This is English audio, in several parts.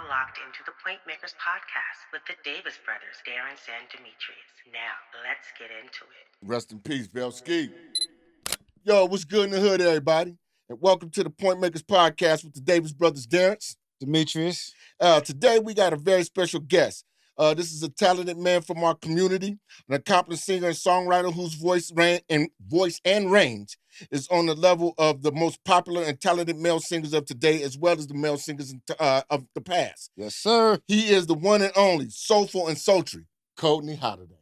now locked into the Point Makers podcast with the Davis brothers, Darren and Demetrius. Now, let's get into it. Rest in peace, Velski. Yo, what's good in the hood, everybody? And welcome to the Point Makers podcast with the Davis brothers, Darren. Demetrius. Today, we got a very special guest. This is a talented man from our community, an accomplished singer and songwriter whose voice and range is on the level of the most popular and talented male singers of today, as well as the male singers of the past. Yes, sir. He is the one and only soulful and sultry Codany Holiday.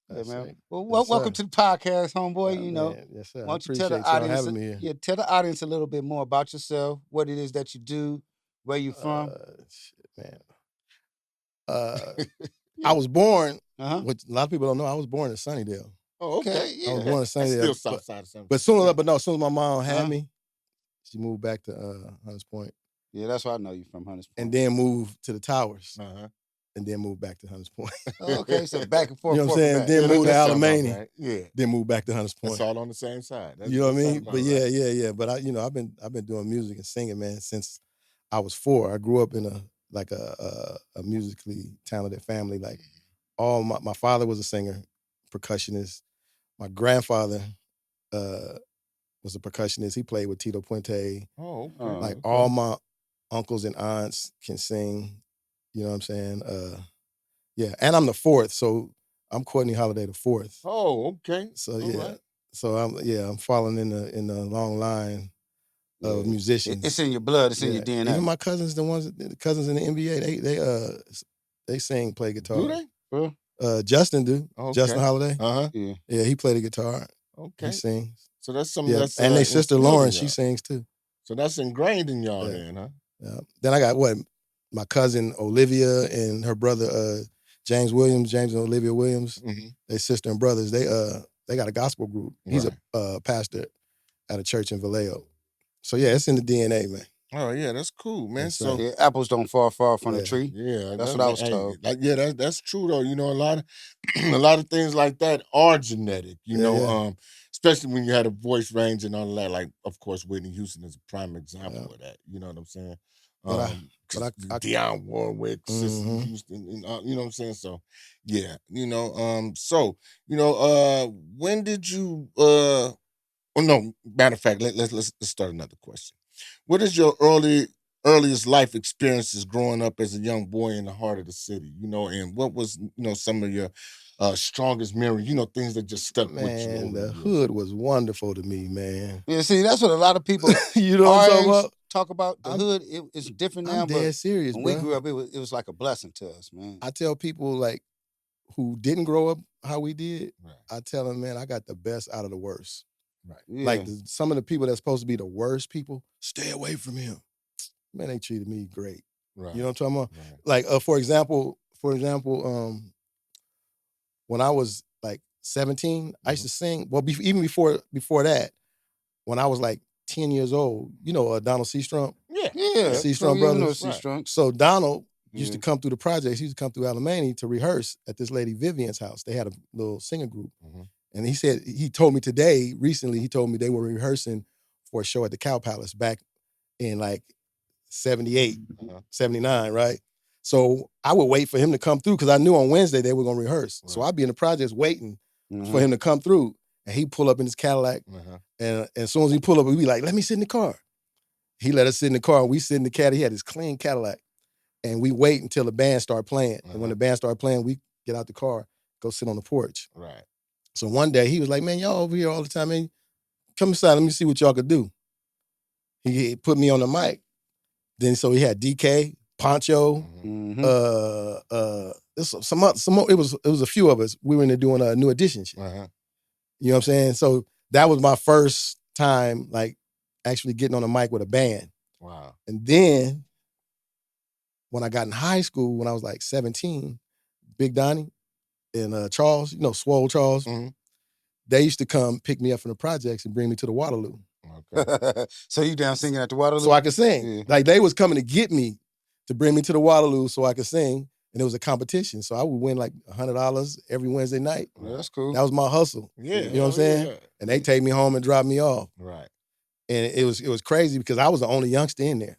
Hey, man. It. Well, Yes, welcome to the podcast, homeboy. Yes, sir. Why I don't you appreciate tell the audience? having me here. Yeah, tell the audience a little bit more about yourself, what it is that you do, where you from. Man. I was born, Uh-huh. which a lot of people don't know, I was born in Sunnydale. Oh, okay. Okay, I was yeah. born in That's Sunnydale. still south side of San But as soon as my mom had Uh-huh. me, she moved back to Hunters Point Yeah, that's why I know you from Hunters Point. and then moved to the Towers Uh-huh. and then moved back to Hunters Point. Oh, okay, so back and forth. You know what I'm forth saying? and Then back. moved to that sound about Alamany, right. Yeah. then moved back to Hunters Point. That's all on the same side. You know what I that mean? sounds But about right. yeah. But I've been doing music and singing, man, since I was 4. I grew up in a musically talented family. Like all my father was a singer, percussionist. My grandfather was a percussionist. He played with Tito Puente. Oh, okay. Like okay. all my uncles and aunts can sing. You know what I'm saying? Yeah, and I'm the 4th, so I'm Codany Holiday the 4th. Oh, okay. So All yeah, right. so I'm following in the long line of musicians. It's in your blood. It's in your Yeah. DNA. Even my cousins, the cousins in the NBA, they sing, play guitar. Do they? Justin do. Okay. Justin Holiday. Uh-huh. Yeah. Yeah, he played the guitar. Okay. He sings. So that's some Yeah, that's and their sister instilled in Lauren, she y'all. sings too. So that's ingrained in y'all Yeah. then, huh? Yeah. Then I got my cousin Olivia and her brother James and Olivia Williams. Mm-hmm. They sister and brothers. They got a gospel group. He's a pastor at a church in Vallejo. So yeah, it's in the DNA, man. Oh yeah, that's cool, man. Yes, sir. So Yeah, apples don't fall far from the Yeah. tree. yeah, That's what I was hey, told. Like, yeah, that's true though. You know, a lot of things like that are genetic. You Yeah, know, yeah. Especially when you had a voice range and all that. Like, of course, Whitney Houston is a prime example of that. You know what I'm saying? But I Dionne Warwick, Sissy Mhm. Houston, and, you know what I'm saying? So, yeah, when did you? Oh no, matter of fact, let's start another question. What is your earliest life experiences growing up as a young boy in the heart of the city? You know, and what was some of your strongest memories? You know, things that just stuck with you. Man, over the the years. hood was wonderful to me, man. Yeah, see, that's what a lot of people You know what I'm talking about? talk about. The I'm- hood, it's different now, I'm but dead serious, when bro. we grew up, it was like a blessing to us, man. I tell people like who didn't grow up how we did, Right. I tell them, man, I got the best out of the worst. Right. Yeah. Like some of the people that's supposed to be the worst people, stay away from him. Man, they treated me great. Right. You know what I'm talking about? Right. Like for example, when I was like 17, I used to sing. Well, even before that, when I was like 10 years old, you know Donald C. Strump. Yeah. yeah, C. so Strump you know brothers. C. Right. Strump. So Donald used to Yeah. come through the projects. He used to come through Alamany to rehearse at this lady Vivian's house. They had a little singer group. Mhm. And he told me recently they were rehearsing for a show at the Cow Palace back in like 78, Uh-huh. 79, right? So I would wait for him to come through because I knew on Wednesday they were going to rehearse. So Right. I'd be in the projects waiting Mhm. for him to come through. And he'd pull up in his Cadillac. Uh-huh. And as soon as he pull up, we'd be like, let me sit in the car. He let us sit in the car and we sit in the Cadillac. He had this clean Cadillac. And we wait until the band started playing. And when the band started playing, we get out the car, go sit on the porch. Right. So one day he was like, man, y'all over here all the time, man. Come inside, let me see what y'all could do. He put me on the mic. Then so he had DK, Poncho, Mhm. some more. It was a few of us. We were in there doing a New Edition shit. Uh-huh. You know what I'm saying? So that was my first time like actually getting on the mic with a band. Wow. And then when I got in high school, when I was like 17, Big Donnie and Charles, you know, Swole Charles, Mhm. they used to come pick me up from the projects and bring me to the Waterloo. Okay. So you down singing at the Waterloo? So I could sing. Yeah. Like they was coming to get me to bring me to the Waterloo so I could sing. And it was a competition. So I would win like $100 every Wednesday night. Yeah, that's cool. That was my hustle. Yeah. You know what I'm saying? Yeah. And they take me home and drop me off. Right. And it was crazy because I was the only youngster in there.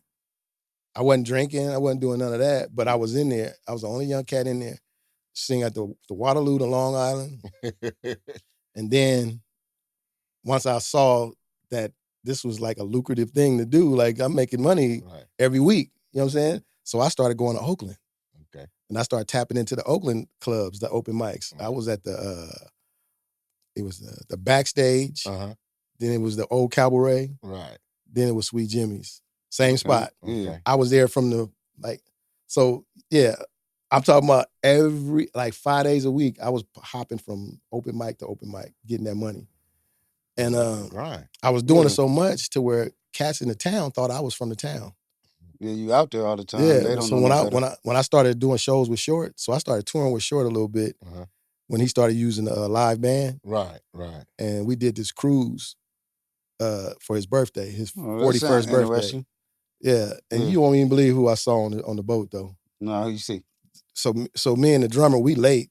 I wasn't drinking. I wasn't doing none of that. But I was in there. I was the only young cat in there. Sing at the Waterloo to Long Island. And then once I saw that this was like a lucrative thing to do, like I'm making money every week. You know what I'm saying? So I started going to Oakland. Okay. And I started tapping into the Oakland clubs, the open mics. I was at it was the Backstage. Uh-huh. Then it was the Old Cabaret. Right. Then it was Sweet Jimmy's. Same spot. Okay. I was there from the, so yeah, I'm talking about every, 5 days a week, I was hopping from open mic to open mic, getting that money. And I was doing it so much to where cats in the town thought I was from the town. Yeah, you out there all the time. Yeah, They don't so know when I started doing shows with Short, so I started touring with Short a little bit when he started using a live band. Right. And we did this cruise for his birthday, his 41st birthday. Yeah, and you won't even believe who I saw on the boat though. No, you see. So me and the drummer, we late,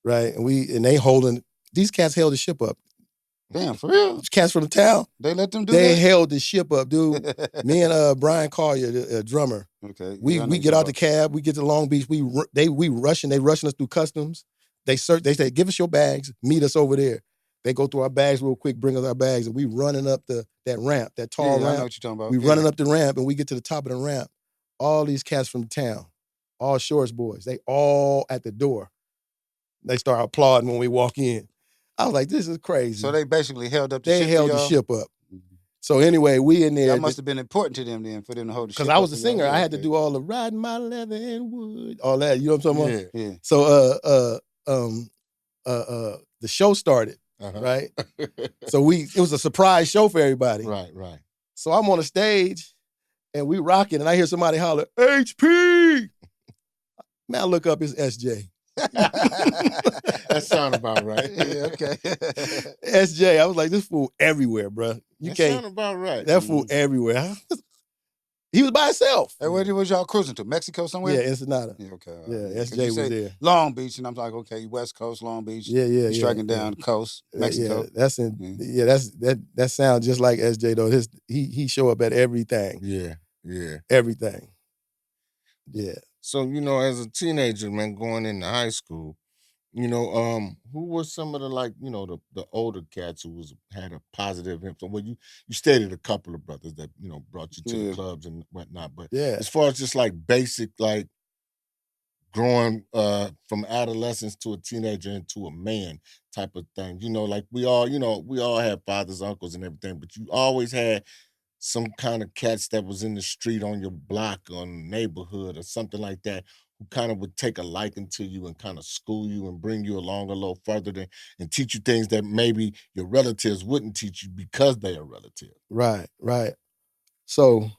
right? And they holding, these cats held the ship up. Damn, for real? Cats from the town. They let them do that? They held the ship up, dude. Me and Brian Collier, the drummer. Okay. We get out the cab, we get to Long Beach, they rushing us through customs. They say, give us your bags, meet us over there. They go through our bags real quick, bring us our bags, and we running up that ramp, that tall ramp. I know what you're talking about. We running up the ramp, and we get to the top of the ramp. All these cats from the town, all Shorts boys, they all at the door. They start applauding when we walk in. I was like, this is crazy. So they basically held up the ship. They held the ship up. So anyway, we in there. That must have been important to them then, for them to hold the ship up. Because I was a singer. I had to do all the riding my leather and wood, all that. You know what I'm talking about? Yeah. So the show started, right? So it was a surprise show for everybody. Right. So I'm on the stage and we rocking, and I hear somebody holler, HP! Man, I look up, it's SJ. That sound about right. Yeah, okay. SJ, I was like, this fool everywhere, bro. That sound about right. That fool everywhere. He was by himself. Hey, where was y'all cruising to? Mexico somewhere? Yeah, Ensenada. Yeah, okay. Yeah, SJ was there. Long Beach, and I'm like, okay, West Coast, Long Beach. Yeah. You're striking down the coast, Mexico. Yeah, that sounds just like SJ though. He show up at everything. Yeah. Everything. Yeah. So, as a teenager, man, going into high school, who were some of the the older cats who had a positive influence? Well, you stated a couple of brothers that, brought you to the clubs and whatnot. But as far as just like basic, like growing from adolescence to a teenager into a man type of thing, like we all had fathers, uncles and everything, but you always had some kind of cats that was in the street on your block or neighborhood or something like that, who kind of would take a liking to you and kind of school you and bring you along a little further and teach you things that maybe your relatives wouldn't teach you because they are relatives. Right. So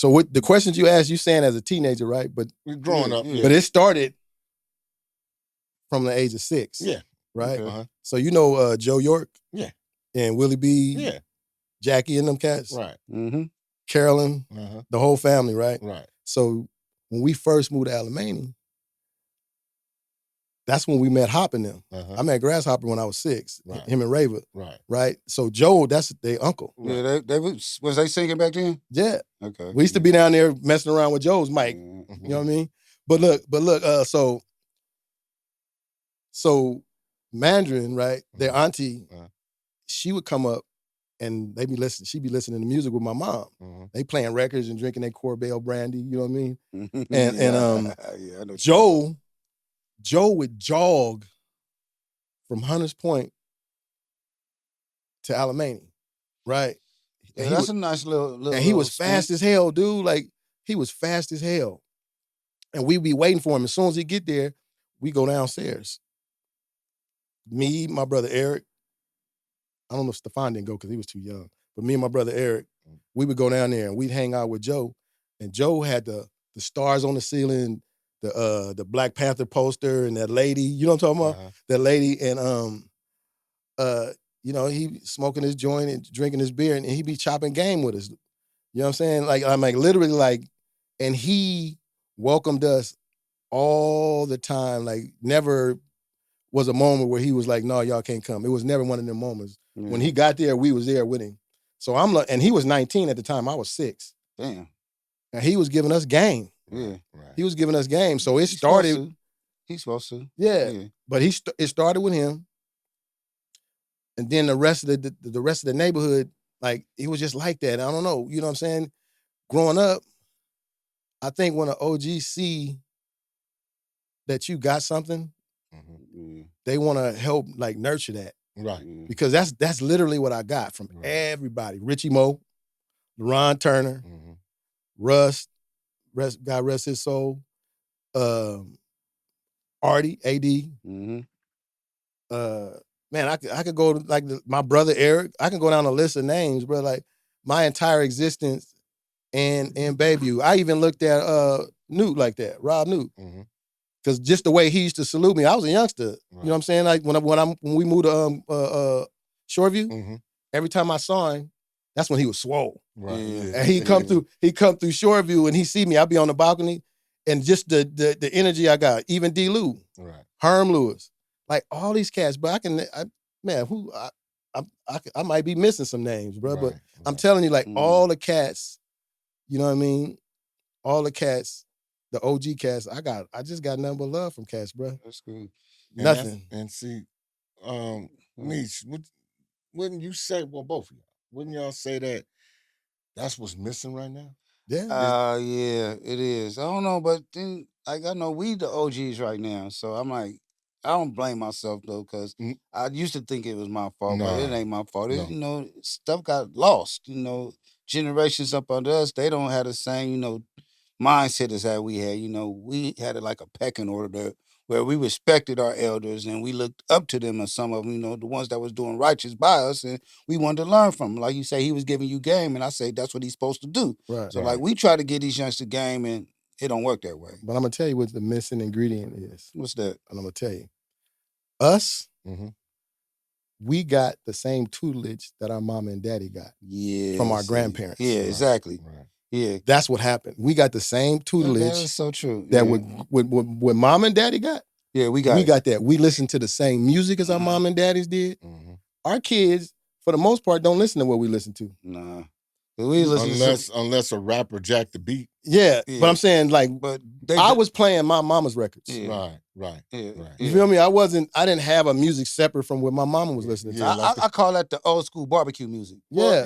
with the questions you asked, you saying as a teenager, right? But you're growing up. But it started from the age of 6. Yeah. Right? Okay. So Joe York? Yeah. And Willie B? Yeah. Jackie and them cats? Right. Mm-hmm. Carolyn? The whole family, right? Right. So when we first moved to Alamany, that's when we met Hop and them. I met Grasshopper when I was 6. Right. Him and Raver. Right. So Joe, that's their uncle. Right. Yeah, they was they singing back then? Yeah. Okay. We used to be down there messing around with Joe's mic. You know what I mean? But look, so Mandarin, right? Their auntie, she would come up and she'd be listening to music with my mom. They playing records and drinking their Corbel brandy, you know what I mean? And Joe would jog from Hunters Point to Alamany, right? Yeah, that's a nice little. And he was fast as hell, dude. Like, he was fast as hell. And we'd be waiting for him. As soon as he get there, we go downstairs. Me, my brother Eric. I don't know if Stefan didn't go because he was too young. But me and my brother Eric, we would go down there and we'd hang out with Joe. And Joe had the stars on the ceiling, the Black Panther poster and that lady, you know what I'm talking about? That lady, and he smoking his joint and drinking his beer, and he be chopping game with us. You know what I'm saying? Like, I'm like literally and he welcomed us all the time. Like, never was a moment where he was like, no, y'all can't come. It was never one of them moments. When he got there, we was there with him. So I'm like, and he was 19 at the time. I was 6. Damn. And he was giving us game. Yeah. Right. He was giving us game. So it He's started. He's supposed to. Yeah. But it started with him. And then the rest of the neighborhood, like, it was just like that. I don't know. You know what I'm saying? Growing up, I think when an OG see that you got something, they want to help like nurture that. Right. Because that's literally what I got from everybody. Richie Mo, LeRon Turner, Russ, God rest his soul, Artie, AD. Man, I could go to, like, my brother Eric. I can go down a list of names, bro. Like, my entire existence and Bayview. I even looked at Newt like that, Rob Newt. Because just the way he used to salute me, I was a youngster. Right. You know what I'm saying? Like when we moved to Shoreview, every time I saw him, that's when he was swole. Right. Yeah. And he come through Shoreview and he see me. I'd be on the balcony, and just the energy I got. Even D. Lou, right. Herm Lewis, like all these cats. But I might be missing some names, bro. Right. But I'm telling you, like all the cats, you know what I mean? All the cats. The OG cats, I just got nothing but love from cats, bro. That's good. Nothing. And see, Meech, wouldn't you say, well, both of y'all, wouldn't y'all say that's what's missing right now? Yeah. Yeah, it is. I don't know, but then, like, I know we the OGs right now, so I'm like, I don't blame myself though, because I used to think it was my fault, but it ain't my fault. No. You know, stuff got lost. You know, generations up under us, they don't have the same, you know, mindset as that we had. You know, we had it like a pecking order there, where we respected our elders and we looked up to them, and some of them, you know, the ones that was doing righteous by us, and we wanted to learn from them. Like you say, he was giving you game, and I say that's what he's supposed to do. Right. So like we try to get these youngsters game, and it don't work that way. But I'm gonna tell you what the missing ingredient is. What's that? And I'm gonna tell you, us, we got the same tutelage that our mama and daddy got from our grandparents. Yeah, exactly. Right. Yeah, that's what happened. We got the same tutelage. That is so true. That what mom and daddy got. Yeah, we got that. We listened to the same music as our mom and daddies did. Our kids, for the most part, don't listen to what we listen to. Nah. Unless a rapper jacked the beat. Yeah, but I'm saying, like, I was playing my mama's records. Yeah. Right. You feel me? I didn't have a music separate from what my mama was listening to. I call that the old school barbecue music. Yeah,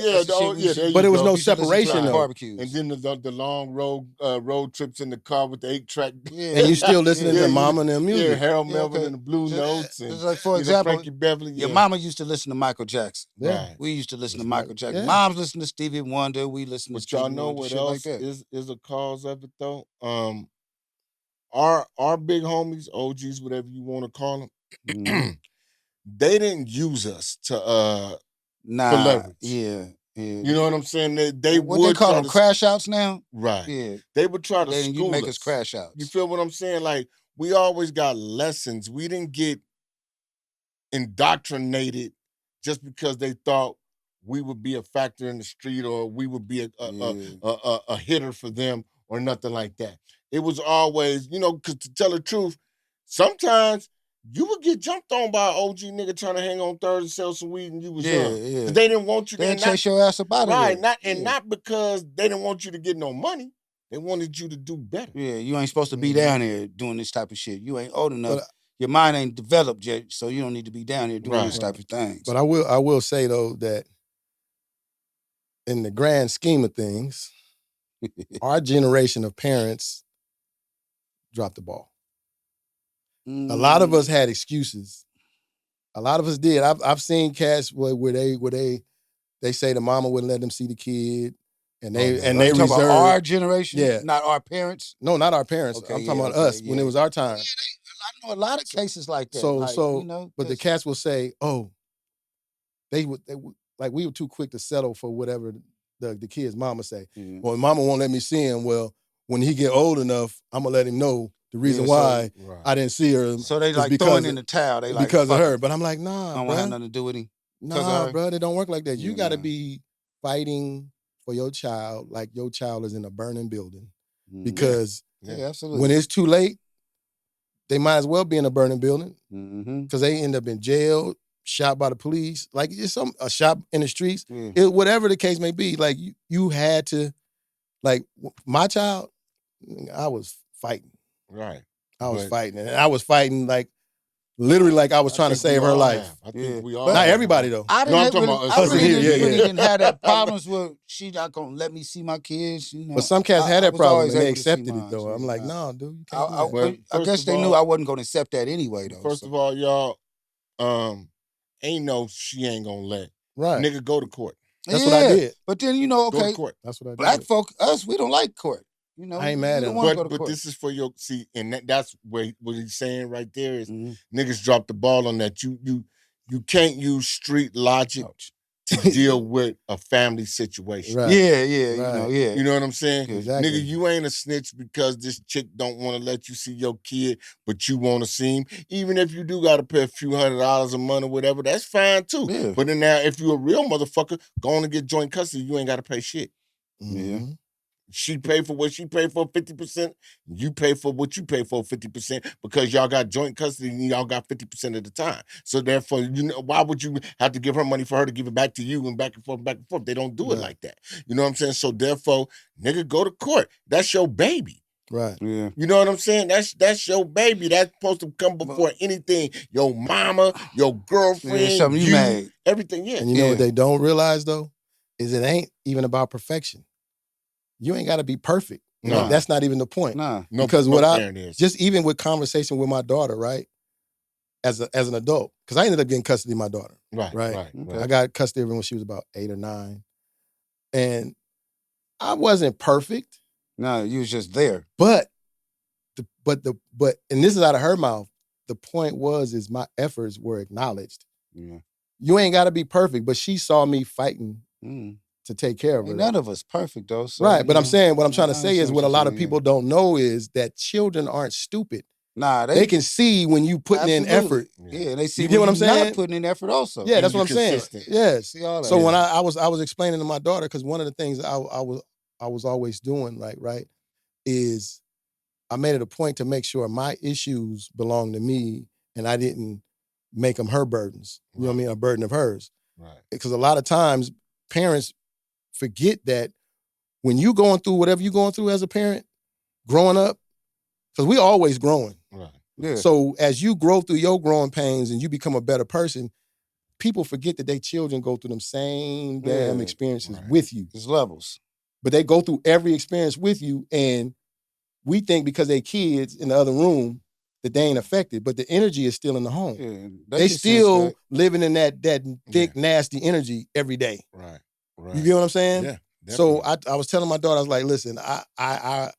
but it was no separation though. Barbecues. And then the long road trips in the car with the 8-track. Yeah. And you still listening to mama and their music. Yeah, Harold Melvin and the Blue Notes. And, like, for example, Frankie Beverly. Your mama used to listen to Michael Jackson. Yeah. Right. We used to listen to Michael Jackson. Mom's listened to Stevie Wonder. We listen to Stevie Wonder. But y'all know what else like that. is a cause of it though? Our big homies, OGs, whatever you want to call them, they didn't use us to for leverage. Yeah. You know what I'm saying? They what would they call them crash outs now? Right. Yeah. They would try to school make us crash outs. You feel what I'm saying? Like, we always got lessons. We didn't get indoctrinated just because they thought we would be a factor in the street or we would be a hitter for them or nothing like that. It was always, because to tell the truth, sometimes you would get jumped on by an OG nigga trying to hang on third and sell some weed and you was young. Yeah. They didn't want you to chase your ass up out of there. Not because they didn't want you to get no money. They wanted you to do better. Yeah, you ain't supposed to be down here doing this type of shit. You ain't old enough. Your mind ain't developed yet, so you don't need to be down here doing this type of things. But I will say though that in the grand scheme of things, our generation of parents dropped the ball. A lot of us had excuses. A lot of us did. I've seen cats where they say the mama wouldn't let them see the kid, and they reserve our generation. Yeah, not our parents. No, not our parents. Okay, I'm talking about us when it was our time. I know a lot of cases like that. But the cats will say, "Oh, they would like we were too quick to settle for whatever the kid's mama say. Well, mama won't let me see him. Well, when he get old enough, I'm gonna let him know the reason why I didn't see her. So they like throwing in the towel. They like because of her. But I'm like, nah, I don't want to have nothing to do with him. Nah, bro, it don't work like that. You got to be fighting for your child like your child is in a burning building. Because absolutely. When it's too late, they might as well be in a burning building because they end up in jail, shot by the police, like it's a shot in the streets, Yeah. whatever the case may be, like you had to, like my child, I was fighting. Right. I was But fighting, and I was fighting like literally like I was I trying to think we save her all life. have. I Yeah. think we all But Not have, everybody man. though. I No, I'm didn't talking really, about I us in really here, didn't, yeah, really yeah. didn't have that problems with she not gonna let me see my kids. You know, But some cats had I that was problem always and they able to see accepted it mine. though. I'm like, Yeah. no, dude, you can't do that. Well, I first guess of they knew all- I wasn't gonna accept that anyway, though. First of all, y'all, ain't no she ain't gonna let Right. nigga go to court. That's what I did. But then Go to okay, court. That's what I did. black folk, us, we don't like court. You know, I ain't mad we at don't him. want to go to But court. this is for your and that's what he's saying right there is Mhm. niggas dropped the ball on that. You can't use street logic Ouch. to deal with a family situation. Right. Yeah, yeah, Right. You know what I'm saying? Exactly. Nigga, you ain't a snitch because this chick don't want to let you see your kid, but you want to see him. Even if you do got to pay a few $100s a month or whatever, that's fine too. Yeah. But then now, if you a real motherfucker, go on and get joint custody. You ain't got to pay shit. Mhm. She paid for what she paid for 50%. You pay for what you pay for 50% because y'all got joint custody and y'all got 50% of the time. So therefore, why would you have to give her money for her to give it back to you and back and forth, back and forth? They don't do it Right. like that. You know what I'm saying? So therefore, nigga, go to court. That's your baby. Right. Yeah. You know what I'm saying? That's your baby. That's supposed to come before anything. Your mama, your girlfriend, something you made. everything. Yeah. And you know what Yeah. they don't realize though? Is it ain't even about perfection. You ain't gotta be perfect. No. That's not even the point. Nah. No, Because no what parent is. just even with conversation with my daughter, right? As an adult, because I ended up getting custody of my daughter. Right. Okay. I got custody of her when she was about 8 or 9. And I wasn't perfect, No, you was just there. but and this is out of her mouth. The point is my efforts were acknowledged. Yeah. You ain't gotta be perfect, but she saw me fighting Mm. to take care of her. Ain't none of us perfect though. So, Right. But you I'm saying what I'm know, trying to I say is understand what a you're lot of saying, people don't know is that children aren't stupid. Nah, They can see when you putting in effort. Yeah, they see You get when what I'm you not saying? putting in effort also. Yeah, And that's you what I'm saying. consistent. Yes. See all that. So when I was explaining to my daughter, because one of the things I was always doing, like, right, is I made it a point to make sure my issues belong to me and I didn't make them her burdens. You know what I mean? A burden of hers. Right. Because a lot of times parents forget that when you going through whatever you're going through as a parent, growing up, because we always growing. Right. Yeah. So as you grow through your growing pains and you become a better person, people forget that their children go through them same damn Yeah, experiences right. with you. There's levels. But they go through every experience with you, and we think because they kids in the other room that they ain't affected, but the energy is still in the home. Yeah, They can sense still that. living in that thick, nasty energy every day. Right. Right. You get what I'm saying? Yeah. So Definitely. I was telling my daughter, I was like, listen, I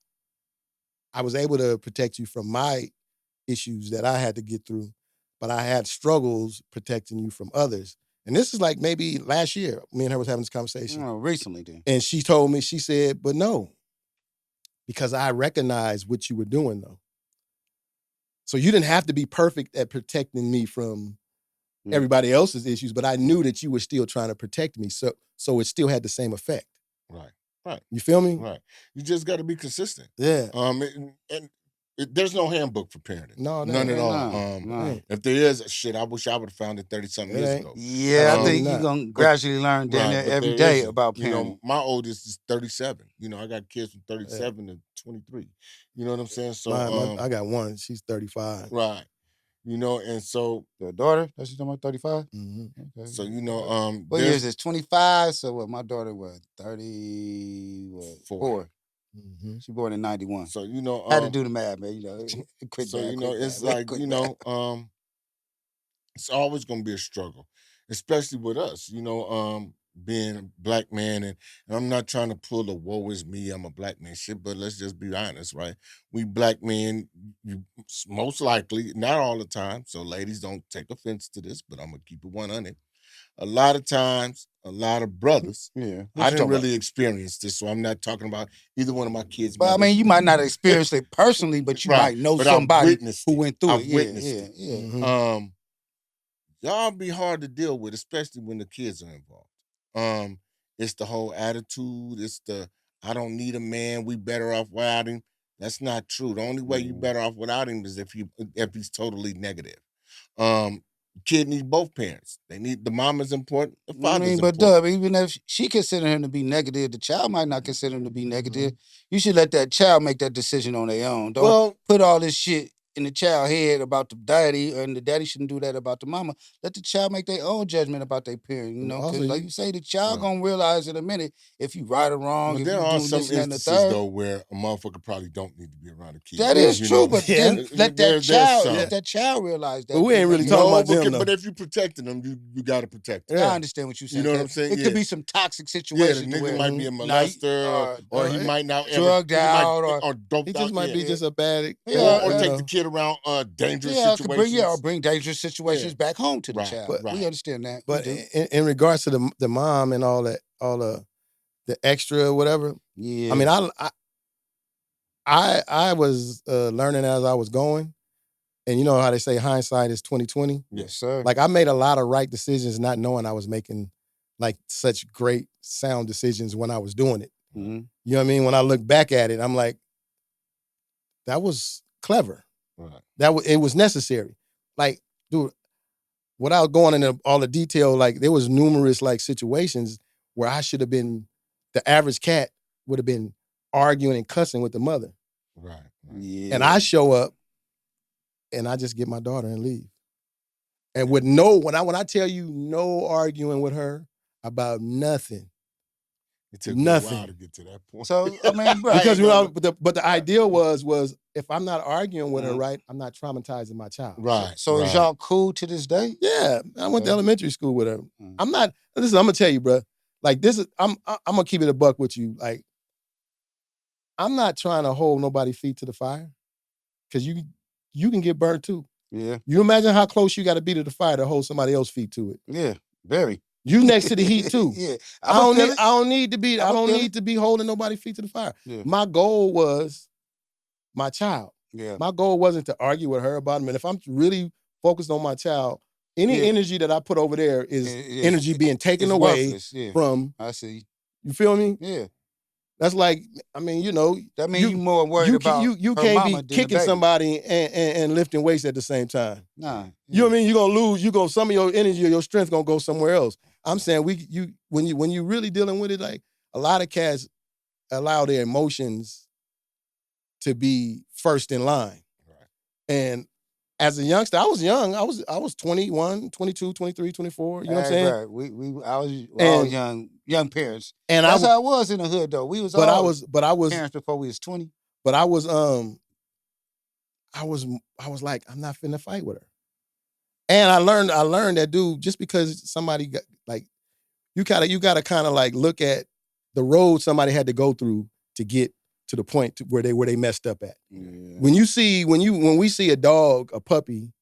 was able to protect you from my issues that I had to get through, but I had struggles protecting you from others. And this is like maybe last year, me and her was having this conversation. Oh, recently then. And she told me, she said, but no, because I recognize what you were doing though. So you didn't have to be perfect at protecting me from everybody else's issues, but I knew that you were still trying to protect me. So it still had the same effect. Right. Right. You feel me? Right. You just got to be consistent. Yeah. There's no handbook for parenting. No, none at all. Nah. If there is, shit, I wish I would have found it 30-something years ago. Yeah, I Absolutely think you're not. gonna gradually learn Right, but every there day isn't. about You know, parenting. my oldest is 37. You know, I got kids from 37 to 23. You know what I'm saying? So I got one. She's 35. right. You know, and so Your daughter, that's your number 35? Mm-hmm. Okay. so you know, What years is 25? So what? My daughter was 34. Mm-hmm. She born in 91. So you know, I had to do the math, man. You know, quick so math, you know, quick it's math, like quick you math. know, it's always gonna be a struggle, especially with us. You know, being a black man, and I'm not trying to pull the woe is me, I'm a black man shit, but let's just be honest, right? We black men, you most likely, not all the time, so ladies don't take offense to this, but I'm gonna keep it 100. A lot of times, a lot of brothers, Yeah. I didn't really experience this, so I'm not talking about either one of my kids' But I mothers. mean, you might not experience it personally, but you Right, might know but I've somebody witnessed who it. went through I've it. witnessed Yeah, it. yeah. Mm-hmm. Y'all be hard to deal with, especially when the kids are involved. It's the whole attitude. It's the I don't need a man. We better off without him. That's not true. The only way you better off without him is if he's totally negative. Um, Kid needs both parents. They need the mom is important. The I father's mean, but important. Dub, even if she consider him to be negative, the child might not consider him to be negative. You should let that child make that decision on their own. Don't Well, put all this shit in the child head about the daddy, and the daddy shouldn't do that about the mama. Let the child make their own judgment about their parent, you And know, also because like you- you say, the child Right. gonna realize in a minute if you right or wrong, but if there you are doing some this and that and the instances third. though where a motherfucker probably don't need to be around a kid. That Yeah. is You true, know? but Yeah. then let There's some. that child realize that. But we ain't really maybe- talking No, about them, but though. if you protecting them, you got to protect them. Yeah. I understand what you're saying. You know what I'm 'cause saying? It Yeah. could be some toxic Yeah, the situations to nigga where might be a now you- molester, or he might not ever drugged he might out or or He doped just out. might Yeah. be just a bad, Yeah, Or you take know. the kid around dangerous yeah, could bring situations. bring dangerous situations back home to the Right, child. But- We understand that. But we do. in regards to the mom and all that, all the extra or whatever. Yeah. I mean, I was learning as I was going, and you know how they say hindsight is 20/20. Yes, sir. Like I made a lot of right decisions, not knowing I was making like such great sound decisions when I was doing it. Mhm. You know what I mean? When I look back at it, I'm like, that was clever. right. It was necessary. Like, dude, without going into all the detail, like there was numerous like situations where I should have been, the average cat would have been arguing and cussing with the mother. Right. Yeah. And I show up and I just get my daughter and leave. And with no, when I tell you no arguing with her about nothing. It took me a Nothing. while to get to that point. So I mean, bro, Because ain't gonna- but the ideal was if I'm not arguing with her, Mhm. right, I'm not traumatizing my child. Right. so is y'all cool to this day? Yeah, I went to Okay. elementary school with her. Mhm. I'm not. Listen, I'm gonna tell you, bro. Like this is, I'm gonna keep it a buck with you. Like, I'm not trying to hold nobody's feet to the fire, because you can get burned too. Yeah. You imagine how close you got to be to the fire to hold somebody else's feet to it. Yeah. Very. You next to the heat too. Yeah. I don't need to be. I I'ma don't feel need it. to be holding nobody's feet to the fire. Yeah. My goal was my child. Yeah. My goal wasn't to argue with her about him. And if I'm really focused on my child, any Yeah. energy that I put over there is It's- energy being taken it's away worthless. Yeah. from. I see. You feel me? Yeah. That's like, I mean, you know, That means you more worried about you her can't mama be than the kicking baby. somebody and lifting weights at the same time. Nah. You know what I mean? You're gonna lose. Some of your energy or your strength gonna go somewhere else. I'm saying when you really dealing with it, like a lot of cats allow their emotions to be first in line. Right. And as a youngster, I was young. I was 21, 22, 23, 24. You know what I'm saying? Right. I was all young parents. And That's how it was in the hood though. We was all I was parents before we was 20. but I was like, I'm not finna fight with her. And I learned that, dude, just because somebody got, like, you gotta kind of like look at the road somebody had to go through to get to the point where they messed up at. Yeah. When we see a dog, a puppy,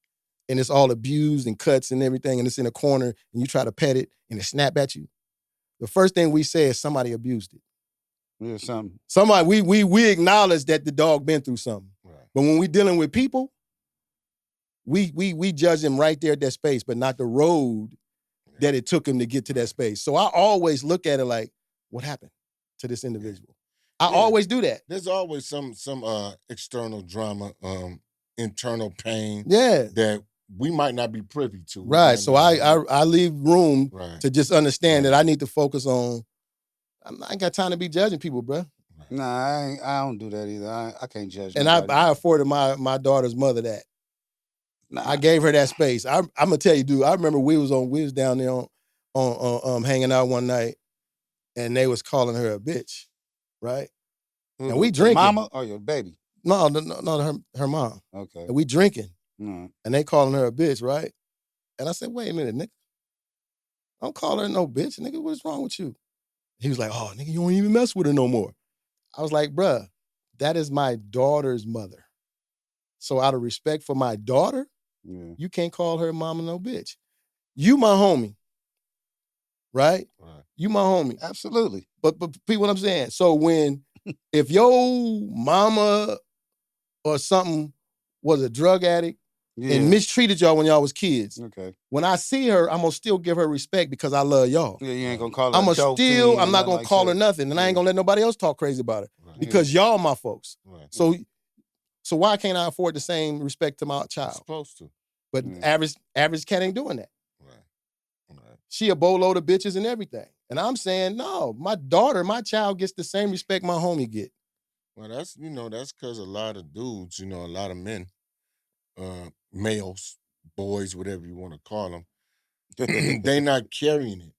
and it's all abused and cuts and everything, and it's in a corner, and you try to pet it and it snap at you, the first thing we say is somebody abused it. Yeah, something. Somebody we acknowledge that the dog been through something. Right. But when we dealing with people, we judge them right there at that space, but not the road that it took him to get to that space. So I always look at it like, what happened to this individual? I always do that. There's always some external drama, internal pain. Yeah. That we might not be privy to. Right. So I leave room Right. to just understand that I need to focus on. I ain't got time to be judging people, bro. Nah, I don't do that either. I can't judge. And nobody. I afforded my daughter's mother that. Nah. I gave her that space. I'm gonna tell you, dude. I remember we was down there on hanging out one night, and they was calling her a bitch, right? And we drinking. Mama or your baby? No, her mom. Okay. And we drinking, Mm. and they calling her a bitch, right? And I said, wait a minute, nigga. Don't call her no bitch, nigga. What's wrong with you? He was like, oh, nigga, you don't even mess with her no more. I was like, bruh, that is my daughter's mother. So out of respect for my daughter, you can't call her mama no bitch. You my homie, right? You my homie. Absolutely. But Pete, what I'm saying. So if your mama or something was a drug addict and mistreated y'all when y'all was kids, okay. When I see her, I'm gonna still give her respect because I love y'all. Yeah, you ain't gonna call her. I'm not gonna call her nothing, and I ain't gonna let nobody else talk crazy about her because y'all my folks. Right. So why can't I afford the same respect to my child? Supposed to. But average cat ain't doing that. Right. She a boatload of bitches and everything. And I'm saying, no, my child gets the same respect my homie get. Well, that's because a lot of dudes, a lot of men, males, boys, whatever you want to call them, they not carrying it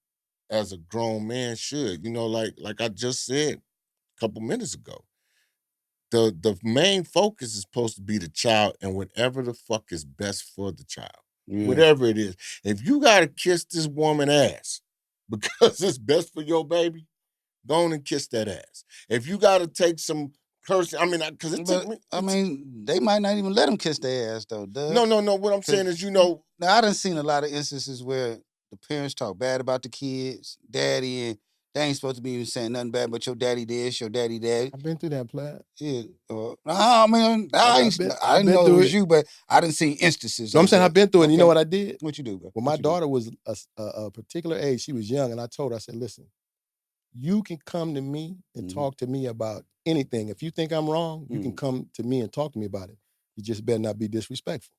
as a grown man should. Like I just said a couple minutes ago. The main focus is supposed to be the child and whatever the fuck is best for the child. Yeah. Whatever it is. If you gotta kiss this woman ass because it's best for your baby, go on and kiss that ass. If you gotta take some cursing, because it took me. They might not even let them kiss their ass though, Doug. No. What I'm saying is, Now I done seen a lot of instances where the parents talk bad about the kids, daddy, and they ain't supposed to be even saying nothing bad, but your daddy this, your daddy that. I've been through that, Plaid. Yeah. I didn't know it was you, but I didn't see instances. No, I'm saying I've been through it. Okay. You know what I did? What you do, bro? When my daughter was a particular age, she was young, and I told her, I said, listen, you can come to me and talk to me about anything. If you think I'm wrong, you can come to me and talk to me about it. You just better not be disrespectful.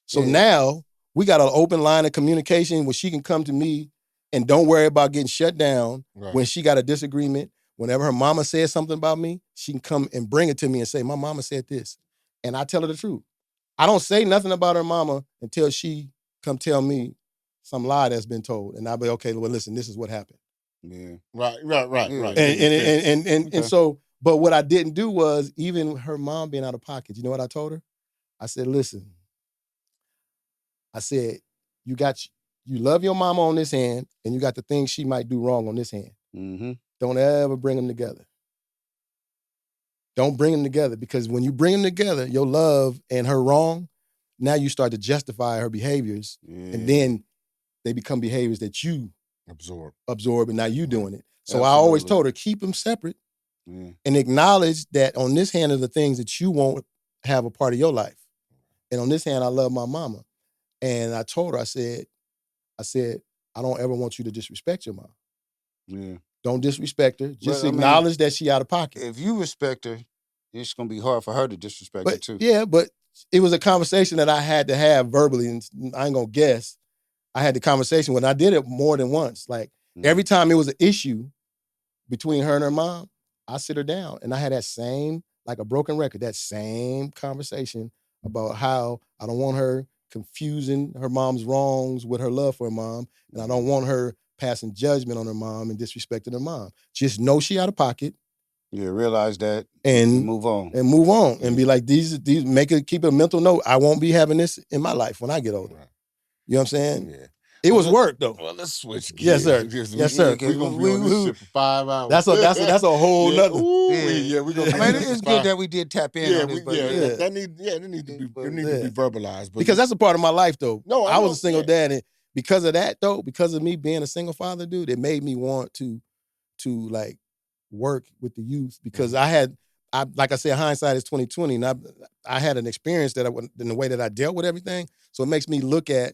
So now we got an open line of communication where she can come to me and don't worry about getting shut down when she got a disagreement. Whenever her mama says something about me, she can come and bring it to me and say, my mama said this. And I tell her the truth. I don't say nothing about her mama until she come tell me some lie that's been told. And I'll be, okay, well, listen, this is what happened. Yeah. Right. And so, but what I didn't do was, even her mom being out of pocket, you know what I told her? I said, listen, I said, you love your mama on this hand, and you got the things she might do wrong on this hand. Mm-hmm. Don't ever bring them together. Don't bring them together, because when you bring them together, your love and her wrong, now you start to justify her behaviors, and then they become behaviors that you absorb, and now you doing it. So I always told her, keep them separate, and acknowledge that on this hand are the things that you won't have a part of your life, and on this hand, I love my mama. And I told her, I said, I don't ever want you to disrespect your mom. Yeah. Don't disrespect her. Just acknowledge that she out of pocket. If you respect her, it's gonna be hard for her to disrespect you too. Yeah, but it was a conversation that I had to have verbally, and I ain't gonna guess. I had the conversation when I did it more than once. Like every time it was an issue between her and her mom, I sit her down and I had that same, like a broken record, that same conversation about how I don't want her confusing her mom's wrongs with her love for her mom, and I don't want her passing judgment on her mom and disrespecting her mom. Just know she out of pocket. Yeah, realize that and move on. And move on and be like, these keep a mental note. I won't be having this in my life when I get older. Right. You know what I'm saying? Yeah. It was work though. Well, let's switch gears. Yes, sir. We're gonna be on this shit for 5 hours. That's a whole nother. We're gonna. I mean, it's good that we did tap in on this, but that need to be verbalized. But because that's a part of my life though. No, I was a single dad, and because of that though, because of me being a single father, dude, it made me want to like work with the youth, because I like I said, hindsight is 20/20, and I had an experience that in the way that I dealt with everything, so it makes me look at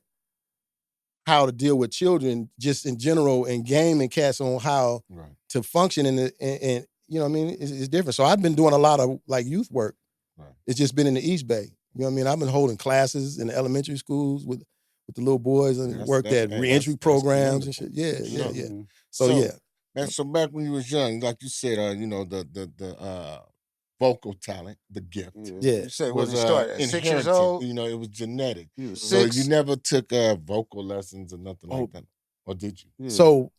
how to deal with children just in general, and game and cats on how to function and you know what I mean, it's different. So I've been doing a lot of like youth work. Right. It's just been in the East Bay. You know what I mean? I've been holding classes in the elementary schools with the little boys, and worked at reentry programs and shit. Yeah. So and so back when you was young, like you said, the vocal talent, the gift. Yeah. You say when it started at 6 years old? It was genetic. So you never took vocal lessons or nothing like that? Or did you? Yeah. So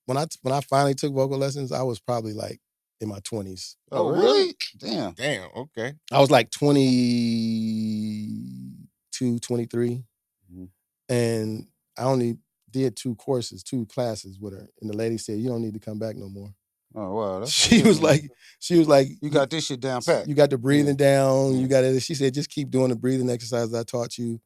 when I finally took vocal lessons, I was probably like in my 20s. Oh, really? Damn. Okay. I was like 22, 23. Mm-hmm. And I only did 2 classes with her. And the lady said, you don't need to come back no more. Oh, wow. She was like, you got this shit down pat. You got the breathing down. You got it. She said, just keep doing the breathing exercises I taught you.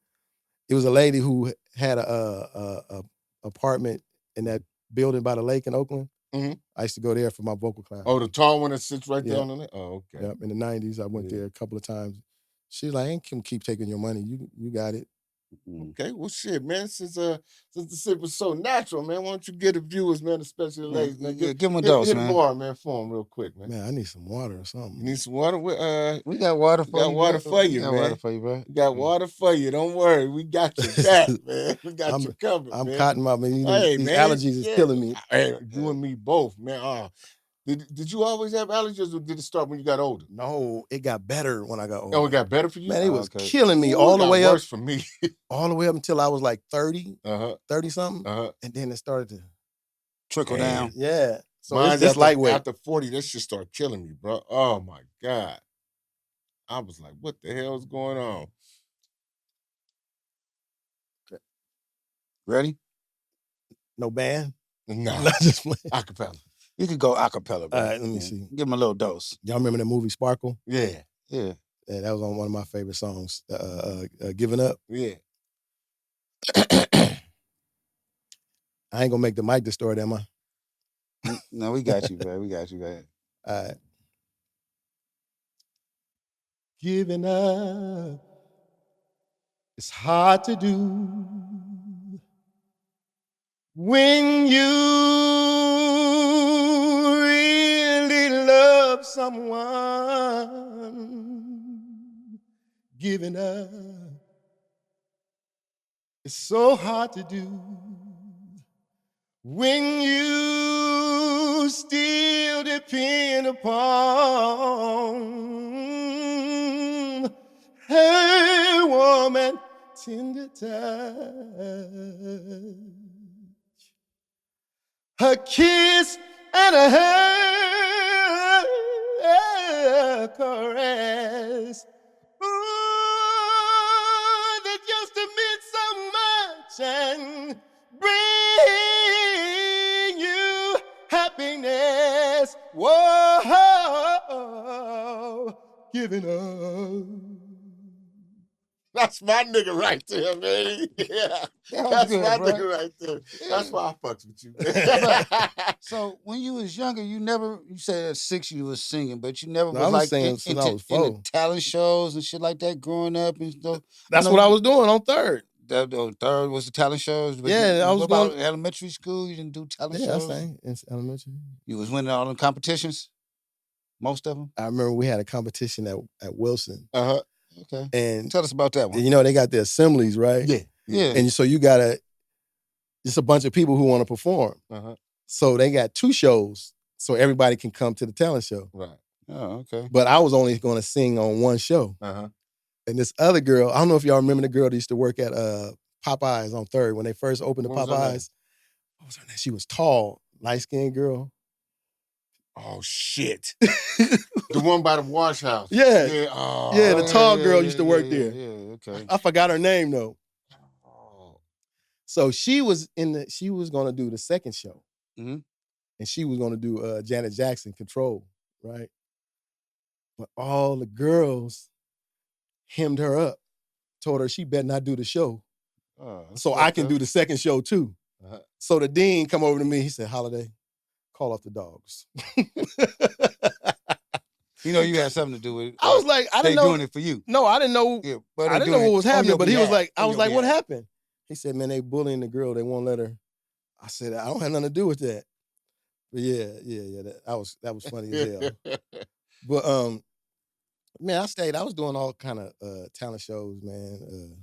It was a lady who had a apartment in that building by the lake in Oakland. Mm-hmm. I used to go there for my vocal class. Oh, the tall one that sits right there on it? Oh, okay. Yep. In the 90s, I went there a couple of times. She was like, I ain't gonna keep taking your money. You got it. Okay, well, shit, man. Since the shit was so natural, man, why don't you get the viewers, man, especially the ladies, man, give them a dose, hit man. a bar, man, for them real quick, man. Man, I need some water or something. You need some water? We got water for you. We got water for you, man. Water for you, bro. We got water for you. Don't worry, we got your back, man. We got you covered, I'm man. cotton mouth, man. Hey, These man, allergies is killing me. Hey, you and me both, man. Did you always have allergies, or did it start when you got older? No, it got better when I got older. Oh, it got better for you? Man, it was okay. killing me Ooh, all the way up. Worse for me. All the way up until I was like 30, 30 something. And then it started to trickle down. Yeah. So mine's it's lightweight. After 40, that shit started killing me, bro. Oh my God. I was like, what the hell is going on? Ready? No band? No. Just playing. Acapella. You could go acapella, bro. All right, let me see. Give him a little dose. Y'all remember the movie Sparkle? Yeah. Yeah. Yeah, that was on one of my favorite songs, Giving Up. Yeah. I ain't gonna make the mic distort, am I? No, we got you, bro. We got you, man. All right. Giving up, it's hard to do when you really love someone. Giving up, it's so hard to do when you still depend upon her woman tender touch, her kiss and her caress. Ooh, that just meant so much and bring you happiness. Whoa, giving up. That's my nigga right there, man. Yeah, that's good, my bro. nigga right there. Yeah. That's why I fucks with you. So when you was younger, you said at 6 you was singing, but you never No, was I was like singing since I was 4. into talent shows and shit like that growing up and stuff. That's what I was doing on Third. The third was the talent shows. But Yeah, I was what about going elementary school. You didn't do talent Yeah, I shows. sang in elementary. You was winning all the competitions, most of them. I remember we had a competition at Wilson. Okay. And Tell us about that one. you know, they got the assemblies, right? Yeah. And so you got just a bunch of people who want to perform. So they got 2 shows, so everybody can come to the talent show. Right. Oh, okay. But I was only going to sing on one show. And this other girl, I don't know if y'all remember the girl that used to work at Popeyes on Third when they first opened the Popeyes. What was her name? She was tall, light-skinned girl. Oh shit. The one by the wash house. Yeah. Yeah, the tall girl used to work there. Yeah, okay. I forgot her name though. So she was gonna do the second show. And she was gonna do Janet Jackson, Control, right? But all the girls hemmed her up, told her she better not do the show. So I can do the second show too. So the dean come over to me, he said, Holiday, call off the dogs. You know you had something to do with it. I was like, I didn't know. They doing it for you. No, I didn't know. Yeah, I didn't know what was happening, but he was like, I was like, what happened? happened? He said, man, they bullying the girl. They won't let her. I said, I don't have nothing to do with that. But yeah. That was funny as hell. But man, I was doing all kind of talent shows, man.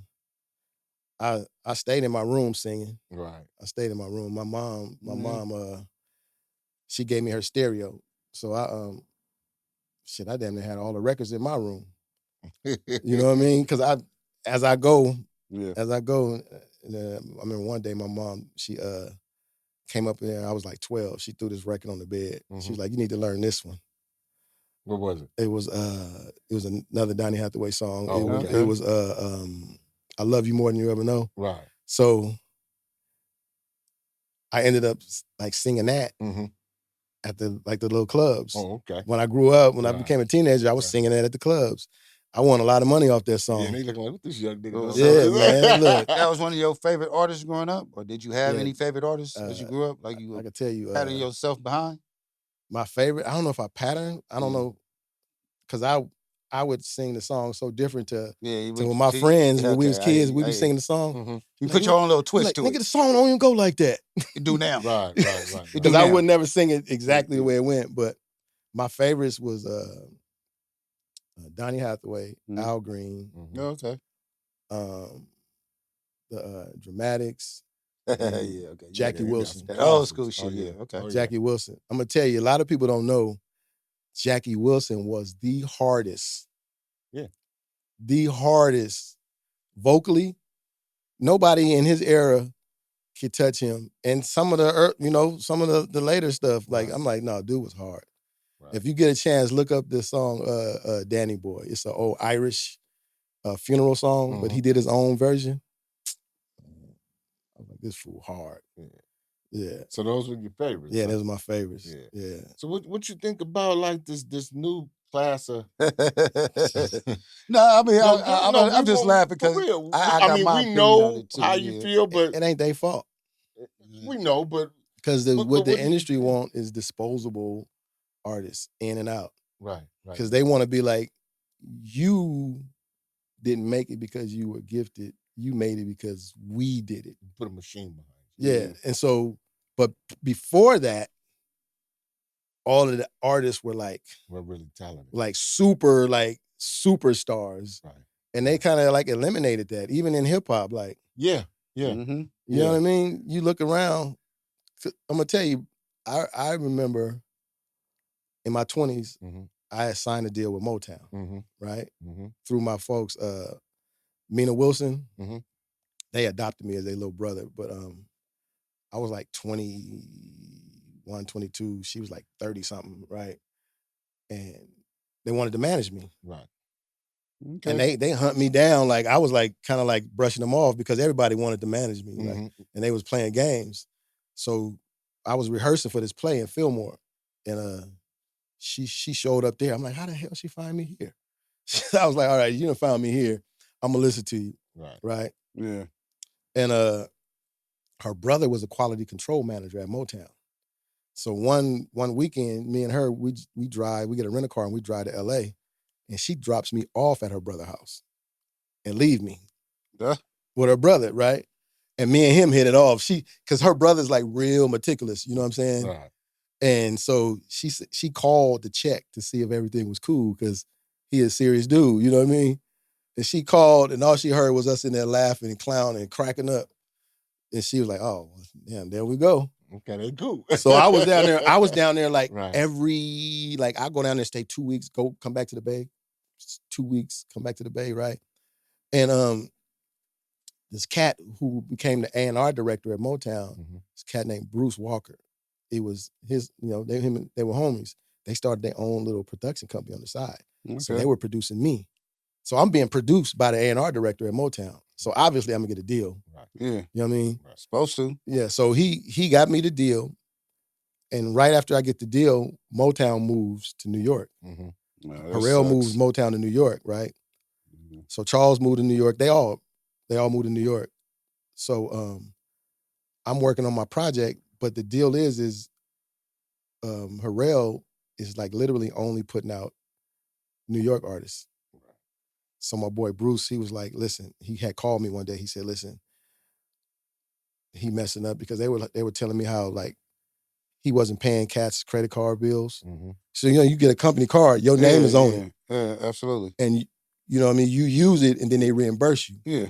I stayed in my room singing. Right. I stayed in my room. My mom, she gave me her stereo. So I damn near had all the records in my room. You know what I mean? Because as I go, I remember one day my mom, she came up there. I was like 12. She threw this record on the bed. She was like, "You need to learn this one." What was it? It was another Donny Hathaway song. Oh, it was "I Love You More Than You Ever Know." Right. So I ended up like singing that at the little clubs. Oh, okay. When I grew up, when I became a teenager, I was singing that at the clubs. I won a lot of money off that song. Yeah, and he looking like, what this young nigga doing? Yeah, man. Look, that was one of your favorite artists growing up, or did you have any favorite artists as you grew up? Like you, I can tell you, patting yourself behind. My favorite. I don't know if I pattern. I don't know, because I I would sing the song so different to Yeah, my friends when we was kids. We'd be I- singing the song. Mm-hmm. You Like, put your own little I'm twist like, to nigga, it. the song don't even go like that. You do now. Right. You do Because I now. would never sing it exactly the way it went. But my favorites was Donny Hathaway, Al Green, Mm-hmm. Oh, okay. the Dramatics, Yeah, and okay. Jackie Yeah, Wilson. some That old classics. school shit. Oh, Yeah, okay. Oh, Jackie Wilson. I'm gonna tell you, a lot of people don't know Jackie Wilson was the hardest. Yeah. The hardest vocally. Nobody in his era could touch him. And some of the later stuff, like Right. I'm like, no, dude was hard. Right. If you get a chance, look up this song, Danny Boy. It's an old Irish funeral song, but he did his own version. I was like, this fool hard. Yeah. So those were your favorites. Yeah, huh? those are my favorites. Yeah. So what you think about like this new class of? No, I mean, I'm just laughing because I got my we opinion know on it too. how you feel, but it ain't their fault. we know, but Because but what the do you industry think? want is disposable artists in and out. Right. Because they want to be like, you didn't make it because you were gifted. You made it because we did it. Put a machine behind Yeah. And so, but before that, all of the artists were like, we're really talented. like superstars. Right. And they kind of like eliminated that, even in hip hop. Like, Yeah. you know what I mean? You look around, I'm gonna tell you, I remember in my 20s, I had signed a deal with Motown, right? Through my folks, Mina Wilson. They adopted me as their little brother, but I was like 21, 22. She was like 30 something, right? And they wanted to manage me. Right. Okay. And they hunt me down. Like I was like kind of like brushing them off because everybody wanted to manage me. Like, and they was playing games. So I was rehearsing for this play in Fillmore. And she showed up there. I'm like, how the hell she find me here? I was like, all right, you done found me here. I'm gonna listen to you. Right. Yeah. And her brother was a quality control manager at Motown. So one weekend, me and her, we drive, we get a rental car and we drive to LA. And she drops me off at her brother's house and leave me with her brother, right? And me and him hit it off. Because her brother's like real meticulous, you know what I'm saying? Right. And so she called to check to see if everything was cool because he a serious dude, you know what I mean? And she called and all she heard was us in there laughing and clowning and cracking up. And she was like, oh, damn, there we go. Okay, they cool. So I was down there like Right. I go down there, stay 2 weeks, come back to the Bay. 2 weeks, come back to the Bay, right? And this cat who became the A&R director at Motown, this cat named Bruce Walker. It was his, they were homies. They started their own little production company on the side. Okay. So they were producing me. So I'm being produced by the A&R director at Motown. So obviously I'm gonna get a deal. Right. Yeah. You know what I mean? Right. Supposed to. Yeah. So he got me the deal. And right after I get the deal, Motown moves to New York. Harrell moves Motown to New York, right? So Charles moved to New York. They all moved to New York. So I'm working on my project, but the deal is Harrell is like literally only putting out New York artists. So my boy Bruce, he was like, listen, he had called me one day. He said, listen, he messing up because they were telling me how like he wasn't paying cats credit card bills. So you get a company card, your name is on it. Yeah, absolutely. And you know what I mean, you use it and then they reimburse you. Yeah.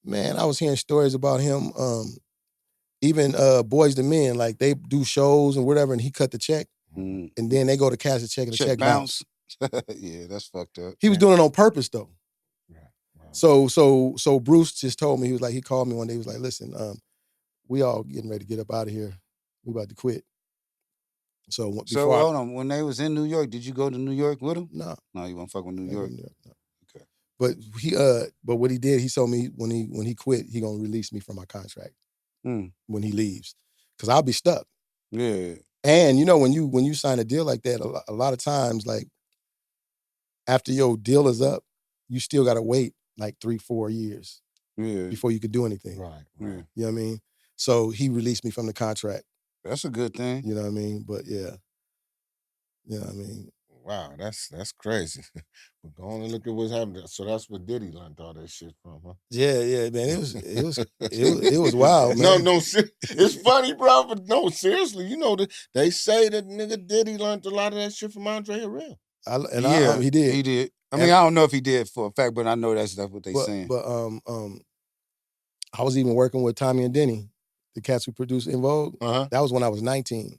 Man, I was hearing stories about him, even Boys to Men, like they do shows and whatever, and he cut the check. And then they go to cash the check and the check bounce. Yeah, that's fucked up. He was doing it on purpose though. Wow. So Bruce just told me, he called me one day, he was like, listen, we all getting ready to get up out of here. We about to quit. So hold on. When they was in New York, did you go to New York with him? No. No, you won't fuck with New York. No. Okay. But what he did, he told me when he quit, he gonna release me from my contract when he leaves, because I'll be stuck. Yeah. And when you sign a deal like that, a lot of times, like after your deal is up, you still gotta wait like 3-4 years before you could do anything. Right. Yeah. You know what I mean? So he released me from the contract. That's a good thing. You know what I mean? But yeah. You know what I mean? Wow, that's crazy. But go on and look at what's happening. So that's what Diddy learned all that shit from, huh? Yeah, man. It was wild, man. No, it's funny, bro. But no, seriously, they say that nigga Diddy learned a lot of that shit from Andre Harrell. He did. He did. I mean, I don't know if he did for a fact, but I know that's what they saying. But I was even working with Tommy and Denny, the cats who produced In Vogue. Uh-huh. That was when I was 19.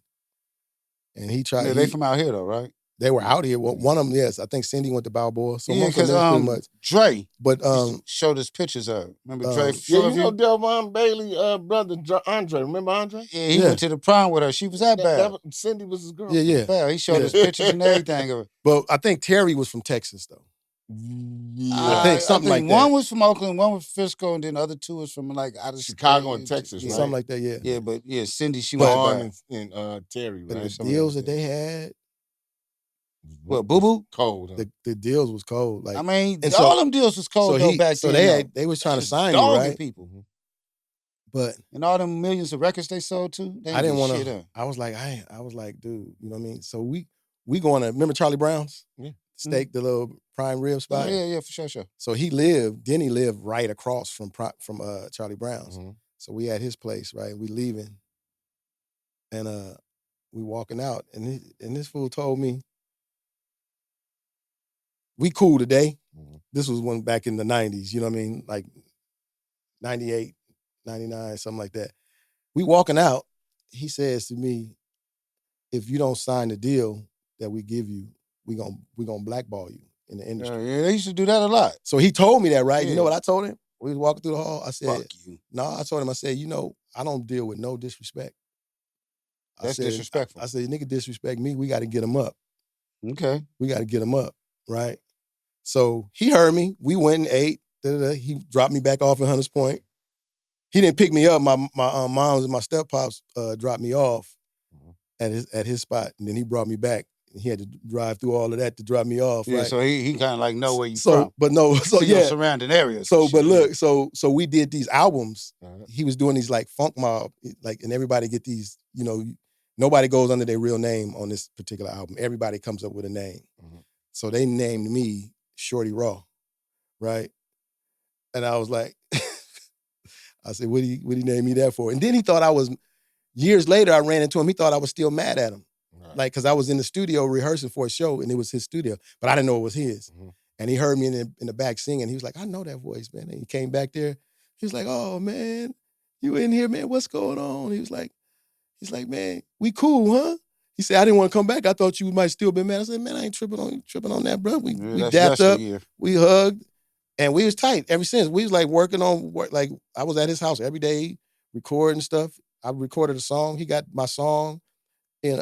And he tried. Yeah, they from out here though, right? They were out here. Well, one of them, yes. I think Cindy went to Balboa. So yeah, most of them pretty much. Dre. But showed us pictures of. Remember Dre? Yeah, you know Delvon Bailey, brother Andre. Remember Andre? Yeah, he went to the prom with her. She was that bad. Cindy was his girl. Yeah. Bad. He showed us pictures and everything of her. But I think Terry was from Texas though. Yeah, I think something like that. One was from Oakland, one was Frisco, and then the other two was from like out of Chicago and Texas, yeah. right? Something like that, yeah. Yeah, but Cindy, she was was and Terry, right? But the deals that they had. What, Boo Boo? Cold. Huh? The deals was cold. Like I mean, all them deals was cold though back so then. they was trying to sign me, right? People. But and all them millions of records they sold too. I didn't want to. I was like, dude, you know what I mean? So we going to remember Charlie Brown's? Yeah. Steak, the little prime rib spot. Oh, yeah, for sure. So Denny lived right across from Charlie Brown's. Mm-hmm. So we at his place, right? We leaving, and we walking out, and this fool told me, "We cool today." Mm-hmm. This was one back in the 90s, you know what I mean? Like 98, 99, something like that. We walking out. He says to me, "If you don't sign the deal that we give you, we gonna blackball you in the industry." Yeah, they used to do that a lot. So he told me that, right? Yeah. You know what I told him? We was walking through the hall. I said, "Fuck you." No, I told him, I said, I don't deal with no disrespect. That's disrespectful. I said, nigga disrespect me, we got to get him up. Okay. We got to get him up, right? So he heard me. We went and ate. He dropped me back off at Hunters Point. He didn't pick me up. My moms and my step-pops dropped me off at his spot, and then he brought me back. He had to drive through all of that to drop me off. Yeah, right? So he kind of like know where you from. But no, so yeah, surrounding areas. So, but look, so we did these albums. He was doing these like funk mob, like, and everybody get these. Nobody goes under their real name on this particular album. Everybody comes up with a name. Mm-hmm. So they named me Shorty Raw, right? And I was like, I said, what do you name me that for? And then he thought I was. Years later, I ran into him. He thought I was still mad at him. Like, because I was in the studio rehearsing for a show, and it was his studio, but I didn't know it was his. Mm-hmm. And he heard me in the back singing. He was like, I know that voice, man. And he came back there. He was like, oh, man, you in here, man? What's going on? He's like, man, we cool, huh? He said, I didn't want to come back. I thought you might still be mad. I said, man, I ain't tripping on that, bro. We dapped up, we hugged, and we was tight ever since. We was like working on work. Like, I was at his house every day recording stuff. I recorded a song. He got my song in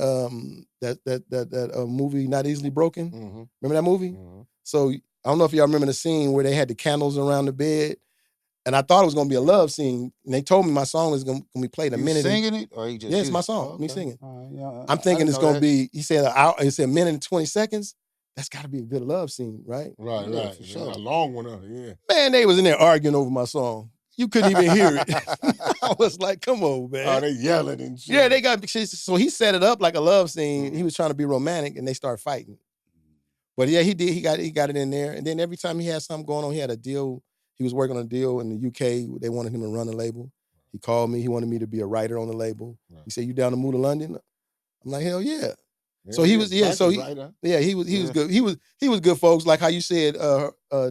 that movie Not Easily Broken. Mm-hmm. Remember that movie? Mm-hmm. So I don't know if y'all remember the scene where they had the candles around the bed, and I thought it was gonna be a love scene. And they told me my song was gonna be played a minute. Singing it, or he just? Yeah, it's my song. Oh, okay. Me singing. Yeah, I'm thinking it's gonna be. He said an hour. He said a minute and 20 seconds. That's got to be a good love scene, right? Right. For sure. A long one, yeah. Man, they was in there arguing over my song. You couldn't even hear it. I was like, come on, man. Oh, they yelling and shit. Yeah, they got, so he set it up like a love scene. He was trying to be romantic, and they started fighting. But yeah, he did. He got it in there. And then every time he had something going on, he had a deal. He was working on a deal in the UK. They wanted him to run the label. He called me. He wanted me to be a writer on the label. Right. He said, you down to move to London? I'm like, hell yeah. So he was, yeah. So he was good. He was good, folks. Like how you said,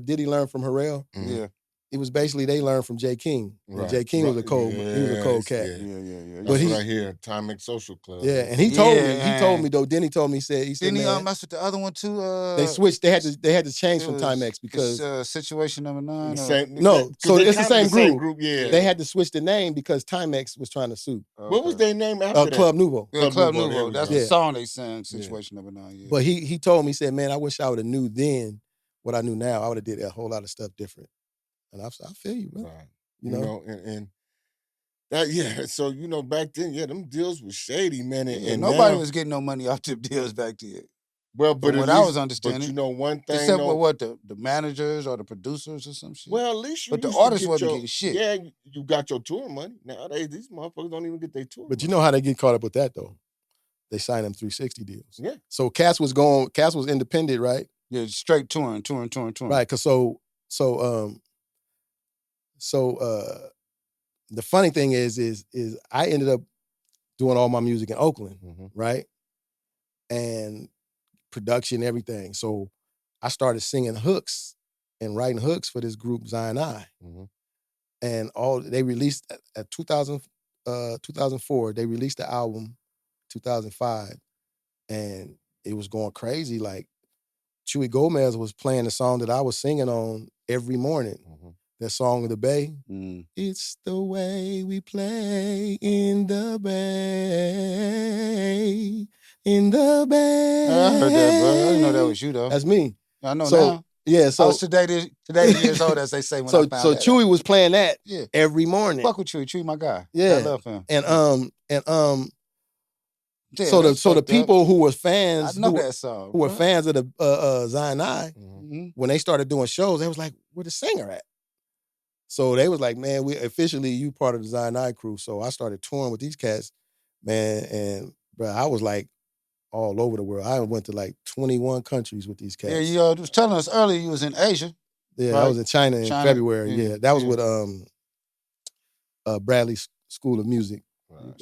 did he learn from Harrell? Mm-hmm. Yeah. It was basically they learned from J. King. Right. J. King was a cold. Yeah, he was a cold cat. Yeah. But that's right here, Timex Social Club. Yeah, and he told me. He told me though. Then he told me. He said, didn't he mess with the other one too? They switched. They had to change from Timex because Situation number 9. No, so it's the same group. Yeah, they had to switch the name because Timex was trying to sue. Okay. What was their name after that? Club Nouveau. Yeah, Club Nouveau. That's the song they sang. Situation number 9. Yeah. But he told me. He said, man, I wish I would have knew then what I knew now. I would have did a whole lot of stuff different. And I feel you, bro. Right. You know? And that, so, back then, them deals were shady, man. And nobody was getting no money off them deals back then. Well, but what I was understanding. But one thing. Except for what, the managers or the producers or some shit? Well, at least But the artists wasn't getting shit. Yeah, you got your tour money. Nowadays, these motherfuckers don't even get their tour money. But you know how they get caught up with that, though? they signed them 360 deals. Yeah. So Cass was independent, right? Yeah, straight touring. Right, because so the funny thing is I ended up doing all my music in Oakland, right? And production, everything. So I started singing hooks and writing hooks for this group Zion I. And they released at 2004, they released the album 2005, and it was going crazy. Like Chewy Gomez was playing the song that I was singing on every morning. That Song of the Bay. It's the way we play in the bay, in the bay. I heard that, bro. I didn't know that was you, though. That's me. I know So, now. Yeah, I so was today years old, as they say when I found that. So Chewy was playing that every morning. Fuck with Chewy. Chewy, my guy. Yeah. I love him. And Damn, so that's the fucked people up. who were fans, I know that song, who were bro. fans of the Zion I, when they started doing shows, they was like, "Where the singer at?" So they was like, "Man, you part of the Zion I crew." So I started touring with these cats, man, and bro, I was like all over the world. I went to like 21 countries with these cats. Yeah, you was telling us earlier you was in Asia. Yeah, right? I was in China in February. Yeah, that was with Bradley School of Music. Right.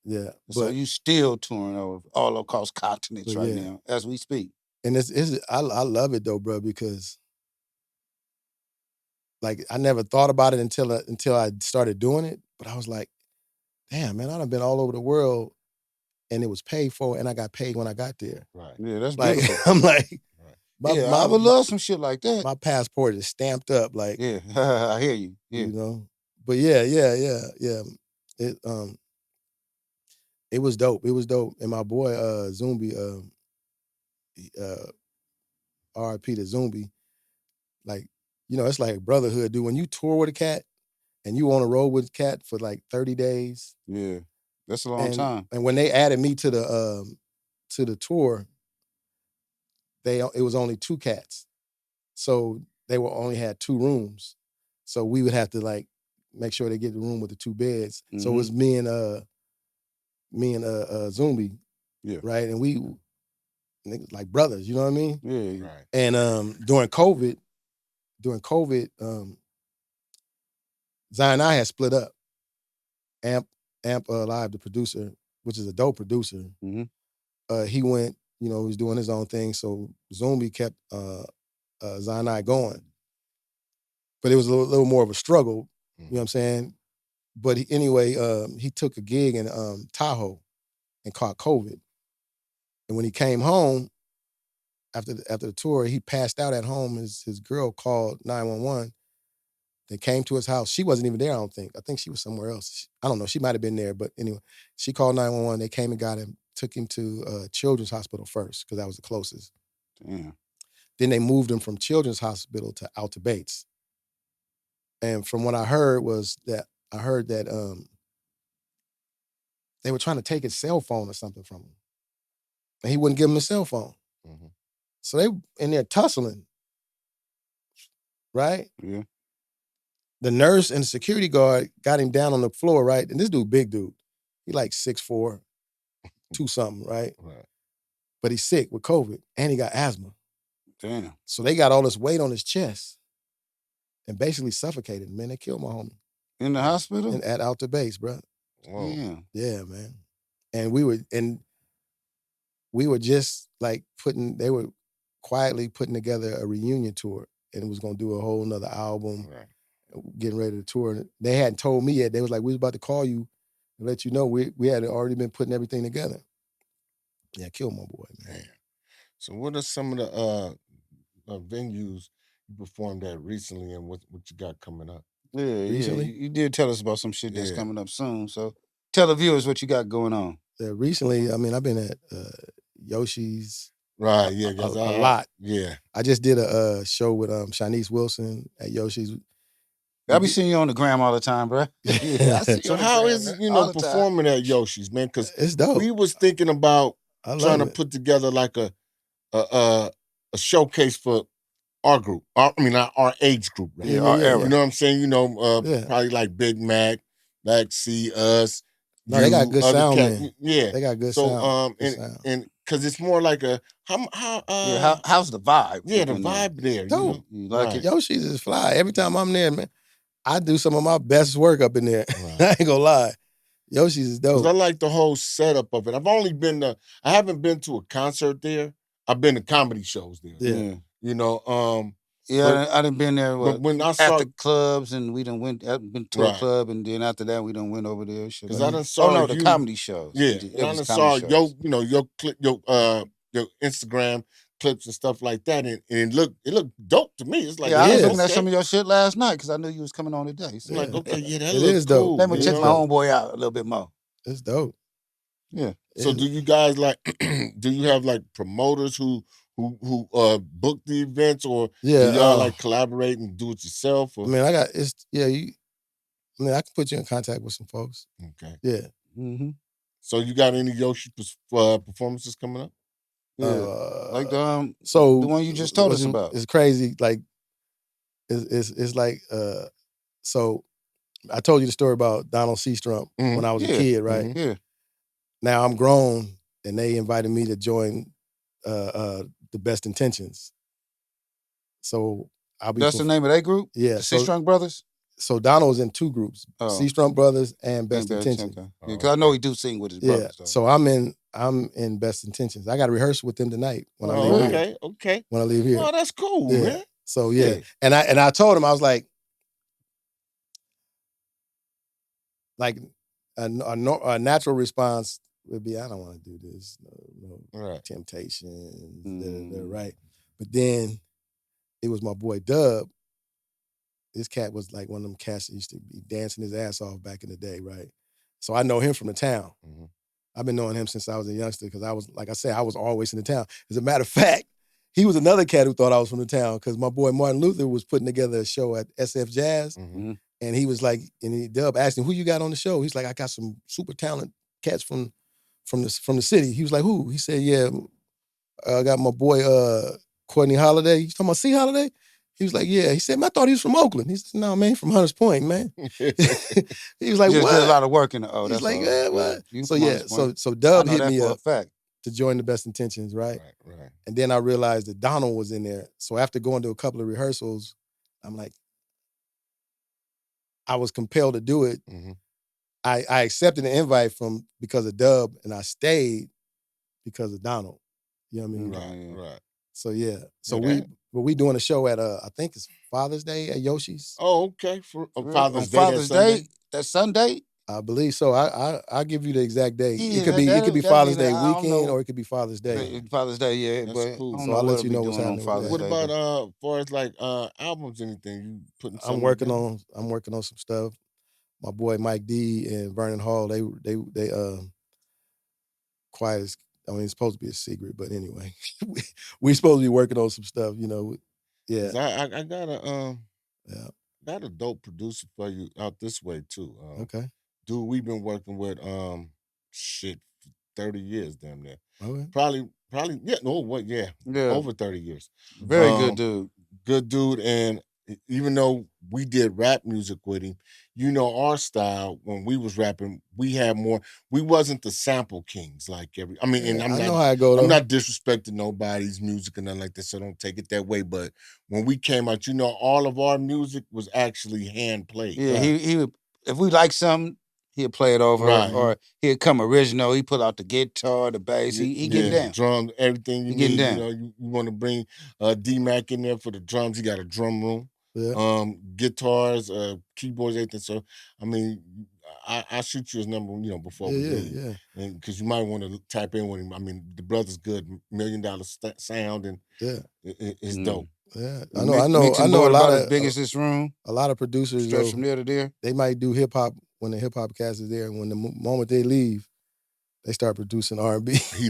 Yeah. So you still touring all across continents now as we speak. And I love it though, bro, because like I never thought about it until I started doing it. But I was like, damn, man, I've been all over the world, and it was paid for, and I got paid when I got there. Right. Yeah, that's like beautiful. I'm like, I would love some shit like that. My passport is stamped up, like yeah, I hear you. Yeah. You know, but yeah. It was dope. It was dope, and my boy Zumbi, R.I.P. to Zumbi, like it's like brotherhood, dude. When you tour with a cat and you on a road with a cat for like 30 days, yeah, that's a long time. And when they added me to the tour, it was only 2 cats, so they only had 2 rooms, so we would have to like make sure they get the room with the 2 beds. So it was me and Zumbi, right, and we like brothers, you know what I mean? Yeah, right. And during COVID, Zion I had split up. Amp Live, the producer, which is a dope producer, he went, he was doing his own thing. So Zumbi kept Zion I going. But it was a little more of a struggle, you know what I'm saying? But he took a gig in Tahoe and caught COVID. And when he came home after the tour, he passed out at home. His girl called 911. They came to his house. She wasn't even there, I don't think. I think she was somewhere else. I don't know. She might have been there. But anyway, she called 911. They came and got him, took him to Children's Hospital first, because that was the closest. Damn. Then they moved him from Children's Hospital to Alta Bates. And from what I heard that they were trying to take his cell phone or something from him. And he wouldn't give him his cell phone. So they in there tussling. Right? Yeah. The nurse and the security guard got him down on the floor, right? And this dude, big dude. He like 6'4", 2-something, right? Right. But he's sick with COVID, and he got asthma. Damn. So they got all this weight on his chest and basically suffocated him, man. They killed my homie. In the hospital? At Alta Base, bro. Whoa. Yeah, man. And we were just like they were quietly putting together a reunion tour, and it was gonna do a whole nother album. Right. Getting ready to tour. They hadn't told me yet. They was like, we was about to call you and let you know we had already been putting everything together. Yeah, kill my boy, man. So what are some of the venues you performed at recently, and what you got coming up? Yeah, Recently? You did tell us about some shit that's coming up soon. So tell the viewers what you got going on. Recently, I mean, I've been at Yoshi's. Right, yeah. A lot. Yeah. I just did a show with Shanice Wilson at Yoshi's. I be seeing you on the gram all the time, bro. Yeah, I see you So on the how gram, is it, all the time. performing at Yoshi's, man? Because it's dope. we was thinking about trying to it. put together like a showcase for our group. Our age group, right? Our era. You know what I'm saying? Probably like Big Mac, like See Us, No, they got good other sound, cat, man. yeah. They got good So sound. Good and sound. and because it's more like a How's the vibe? yeah, the in there? vibe there, dope. You like right. it? Yoshi's is fly. Every time I'm there, man, I do some of my best work up in there. Right. I ain't gonna lie. Yoshi's is Because dope. I like the whole setup of it. I haven't been to a concert there. I've been to comedy shows there. Yeah. You know, Yeah, I done been there. but when I at saw, the clubs, and we done been to a right, club, and then after that we done went over there. Shit because like I done that. saw Oh no, the you, comedy shows. yeah, It and I was done comedy saw shows. your Instagram clips and stuff like that, and it looked dope to me. It's like, Yeah, I was is. looking at okay. some of your shit last night because I knew you was coming on today. So I'm like, Yeah. okay, yeah, that It look is dope. cool. let me It check is my dope. homeboy out a little bit more. It's dope. Yeah. So do you guys like do you have like promoters who book the events, or Yeah, do y'all like collaborate and do it yourself? Or? I mean, I mean, I can put you in contact with some folks. Okay. Yeah. Mm-hmm. So you got any Yoshi performances coming up? Yeah. Like so the one you just told us what's- about. It's crazy. Like it's like so I told you the story about Donald Seastrom Mhm. when I was a Yeah. kid, right? Mhm. Yeah. Now I'm grown and they invited me to join the Best Intentions. So I'll be That's the name of that group? Yeah. The Six Strong Brothers? So Donald was in two groups, Oh. Seastrom Brothers and Best Okay, Intentions. okay. Oh, Yeah, because I know he do sing with his Yeah. brothers. Though. So I'm in Best Intentions. I got to rehearse with them tonight when I leave here. Okay. When I leave here. Oh, that's cool, Yeah. man. So yeah. Yeah. And I told him, I was like a natural response would be, I don't want to do this. No Right. temptations. Mm. Right. But then it was my boy Dub. This cat was like one of them cats that used to be dancing his ass off back in the day, right? So I know him from the town. Mhm. I've been knowing him since I was a youngster because I was, like I said, I was always in the town. As a matter of fact, he was another cat who thought I was from the town because my boy Martin Luther was putting together a show at SF Jazz. Mhm. And he was like, Dub asked him, who you got on the show? He's like, I got some super talented cats from the city. He was like, who? He said, yeah, I got my boy Codany Holiday. You talking about C Holiday? He was like, yeah. He said, man, I thought he was from Oakland. He said, no, man, he's from Hunters Point, man. He was like, You just what? did a lot of work in the He's that's like, all. yeah, what? You So from yeah, Hunters Point. so I Dub know hit that me for a up fact. to join the Best Intentions, right? Right. And then I realized that Donald was in there. So after going to a couple of rehearsals, I'm like, I was compelled to do it. Mhm. I accepted the invite because of Dub, and I stayed because of Donald. You know what I mean? Right. So yeah. So Yeah, we doing a show at I think it's Father's Day at Yoshi's. Oh, okay. For On Father's Day. Father's that Sunday? Day, that Sunday. I believe so. I'll give you the exact date. Yeah, it could be that'd Father's be Day I don't weekend know. or it could be Father's Day. Father's Day, yeah. That's But cool. I don't So know I'll what let to you be know what's doing on happening with Father's What Day. about far as like albums, anything? You putting something I'm working together? on some stuff. My boy Mike D and Vernon Hall, they quiet as, I mean, it's supposed to be a secret, but anyway, we supposed to be working on some stuff, you know. Yeah. 'Cause I got a dope producer for you out this way too. Okay. Dude, we've been working with shit 30 years damn near. Okay. Probably yeah, no, what, yeah. Yeah. Over 30 years. Very good dude. Good dude, and even though we did rap music with him, you know, our style when we was rapping, we wasn't the sample kings like I mean, and I know how it go though. I'm not disrespecting nobody's music and nothing like that, so don't take it that way. But when we came out, you know, all of our music was actually hand played. Yeah, he would, if we like something, he'd play it over, Right. or he'd come original. He pull out the guitar, the bass. He get down. Drums, everything you He getting need. down. You know, you want to bring D-Mac in there for the drums. He got a drum room. Yeah. Guitars, keyboards, everything. So I mean, I shoot you his number, you know, before we leave, Yeah. and because you might want to tap in with him. I mean, the brother's good, $1 million sound, and Yeah. it's dope. Yeah. The I know mixing a board lot about of as big as this room. a lot of producers Stretch though, from there to there. they might do hip hop when the hip hop cast is there, and when the moment they leave, they start producing R&B. He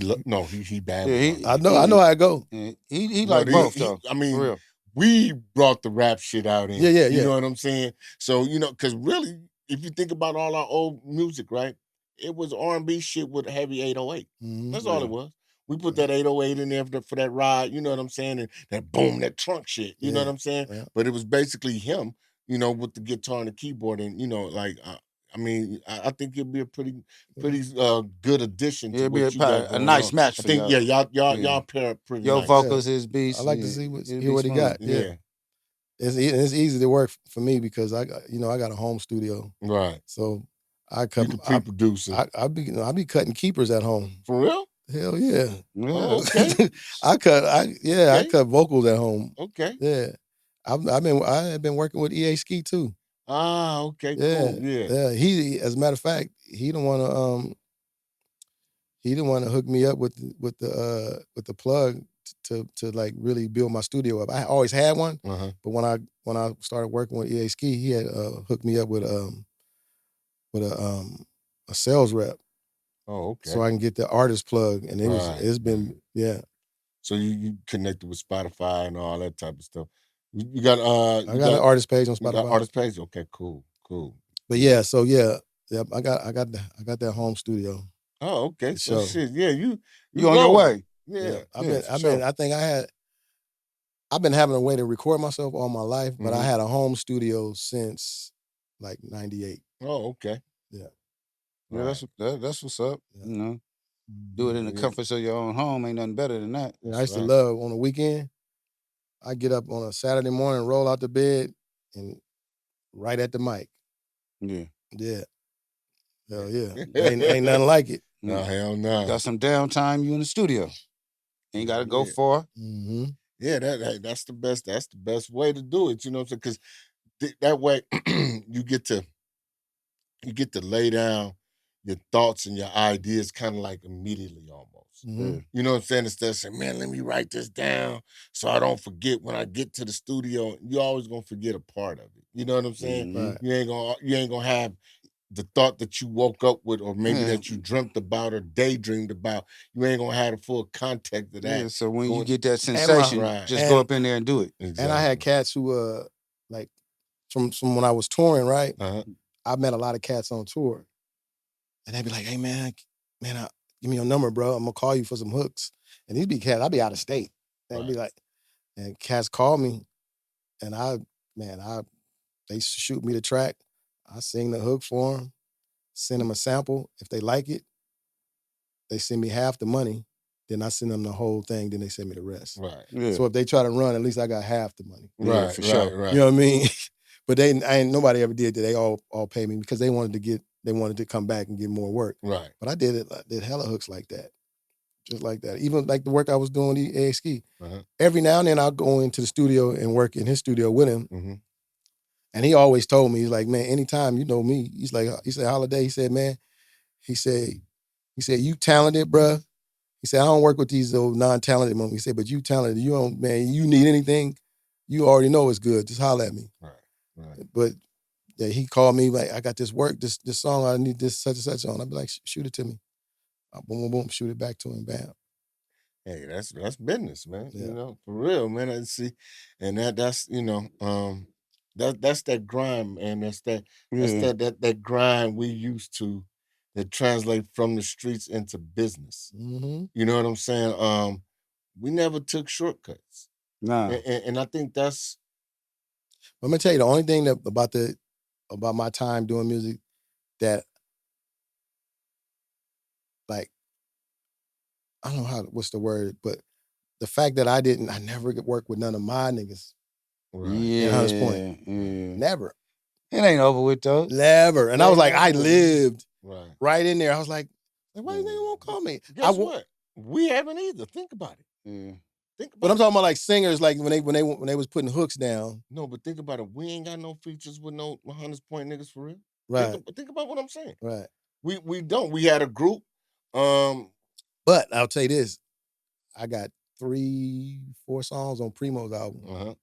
bad. Yeah, with I know how it go. Yeah, he No, like both though. I mean, for real. we brought the rap shit out in. Yeah. You know what I'm saying? So, you know, because really, if you think about all our old music, right? It was R&B shit with a heavy 808. Mhm. That's all it was. We put that 808 in there for that ride, you know what I'm saying? And that boom, that trunk shit, you know what I'm saying? Yeah. But it was basically him, you know, with the guitar and the keyboard. And, you know, like, I mean, I think it'd be a pretty good addition to It'd be what you got a going nice on. match I for think y'all. y'all pair up pretty Your nice. vocals, his I beats. like to yeah, see it'd hear be what he smooth. got. Yeah. Yeah. It's easy to work for me because I got a home studio, Right. so I You cut can pre-produce it. I be cutting keepers at home. For real? Hell yeah. Yeah. Oh, okay. I Okay. cut vocals at home. Okay. Yeah. I have been working with EA Ski too. Ah, okay, Yeah. cool. Yeah. Yeah. He, as a matter of fact, he didn't want to hook me up with the plug to like really build my studio up. I always had one, Uh-huh. but when I started working with EA Ski, he had hooked me up with a sales rep. Oh, okay. So I can get the artist plug, and it's been Right. yeah. So you connected with Spotify and all that type of stuff. You got I got an artist page on you got Spotify. artist page? Okay, cool. But yeah, so yeah, I got that home studio. Oh, okay. For So sure. shit, yeah, you You on your rolling. way. Yeah. I've been having a way to record myself all my life, but I Mhm. had a home studio since like 98. Oh, okay. Yeah. Yeah, that's what's up. Yeah. You know, do it in the Yeah. comforts of your own home. Ain't nothing better than that. I used to love on the weekend. I get up on a Saturday morning, roll out the bed, and right at the mic. Yeah. Yeah. Hell yeah. ain't nothing like it. No, hell no. Got some downtime. You in the studio. Ain't got to go Yeah. far. Mm-hmm. Yeah, that's the best. That's the best way to do it. You know what I'm saying? Because that way you get to lay down your thoughts and your ideas kind of like immediately almost. Mm-hmm. You know what I'm saying? Instead of saying, man, let me write this down so I don't forget when I get to the studio. You're always gonna forget a part of it. You know what I'm saying? Right. You ain't gonna have the thought that you woke up with, or maybe that you dreamt about or daydreamed about. You ain't gonna have the full context of that. Yeah, so when you going- get that sensation, Right. just go up in there and do it. Exactly. And I had cats who like from when I was touring, right? Uh-huh. I met a lot of cats on tour. And they'd be like, hey man, give me your number, bro. I'm gonna call you for some hooks. And these be cats, I'd be out of state. And they'd be like, and cats call me, and they shoot me the track. I sing the hook for them, send them a sample. If they like it, they send me half the money. Then I send them the whole thing. Then they send me the rest. Right. Yeah. So if they try to run, at least I got half the money. Yeah, for sure. Right. You know what I mean? But nobody ever did that. They all paid me because they wanted to come back and get more work. Right. But I did hella hooks like that. Just like that. Even like the work I was doing the AXK. Uh-huh. Every now and then I'll go into the studio and work in his studio with him. Mm-hmm. And he always told me, he's like, man, anytime you know me, he said, Holiday, he said, man, he said, you talented, bruh. He said, I don't work with these old non-talented monkeys. He said, but you talented. You don't, man, you need anything, you already know it's good. Just holler at me. Right. But yeah, he called me like, I got this work, this song, I need this such and such on. I'd be like, shoot it to me. Boom, boom, boom, shoot it back to him, bam. Hey, that's business, man. Yeah. You know, for real, man. I see, and that's that's that grind, man. That's that grind we used to that translate from the streets into business. Mm-hmm. You know what I'm saying? We never took shortcuts. Nah. And I think that's. Let me tell you, the only thing about my time doing music that, like, I don't know what's the word, but the fact that I never worked with none of my niggas. Right. Yeah. In Hunters Point. Yeah. Never. It ain't over with though. Never. And I was like, I lived right. right in there. I was like why you nigga won't call me? Guess what? We haven't either. Think about it. Yeah. But I'm talking about like singers, like when they was putting hooks down. No, but think about it. We ain't got no features with no Hunters Point niggas for real. Right. Think about what I'm saying. Right. We don't. We had a group. But I'll tell you this. I got 3-4 songs on Primo's album. Uh-huh.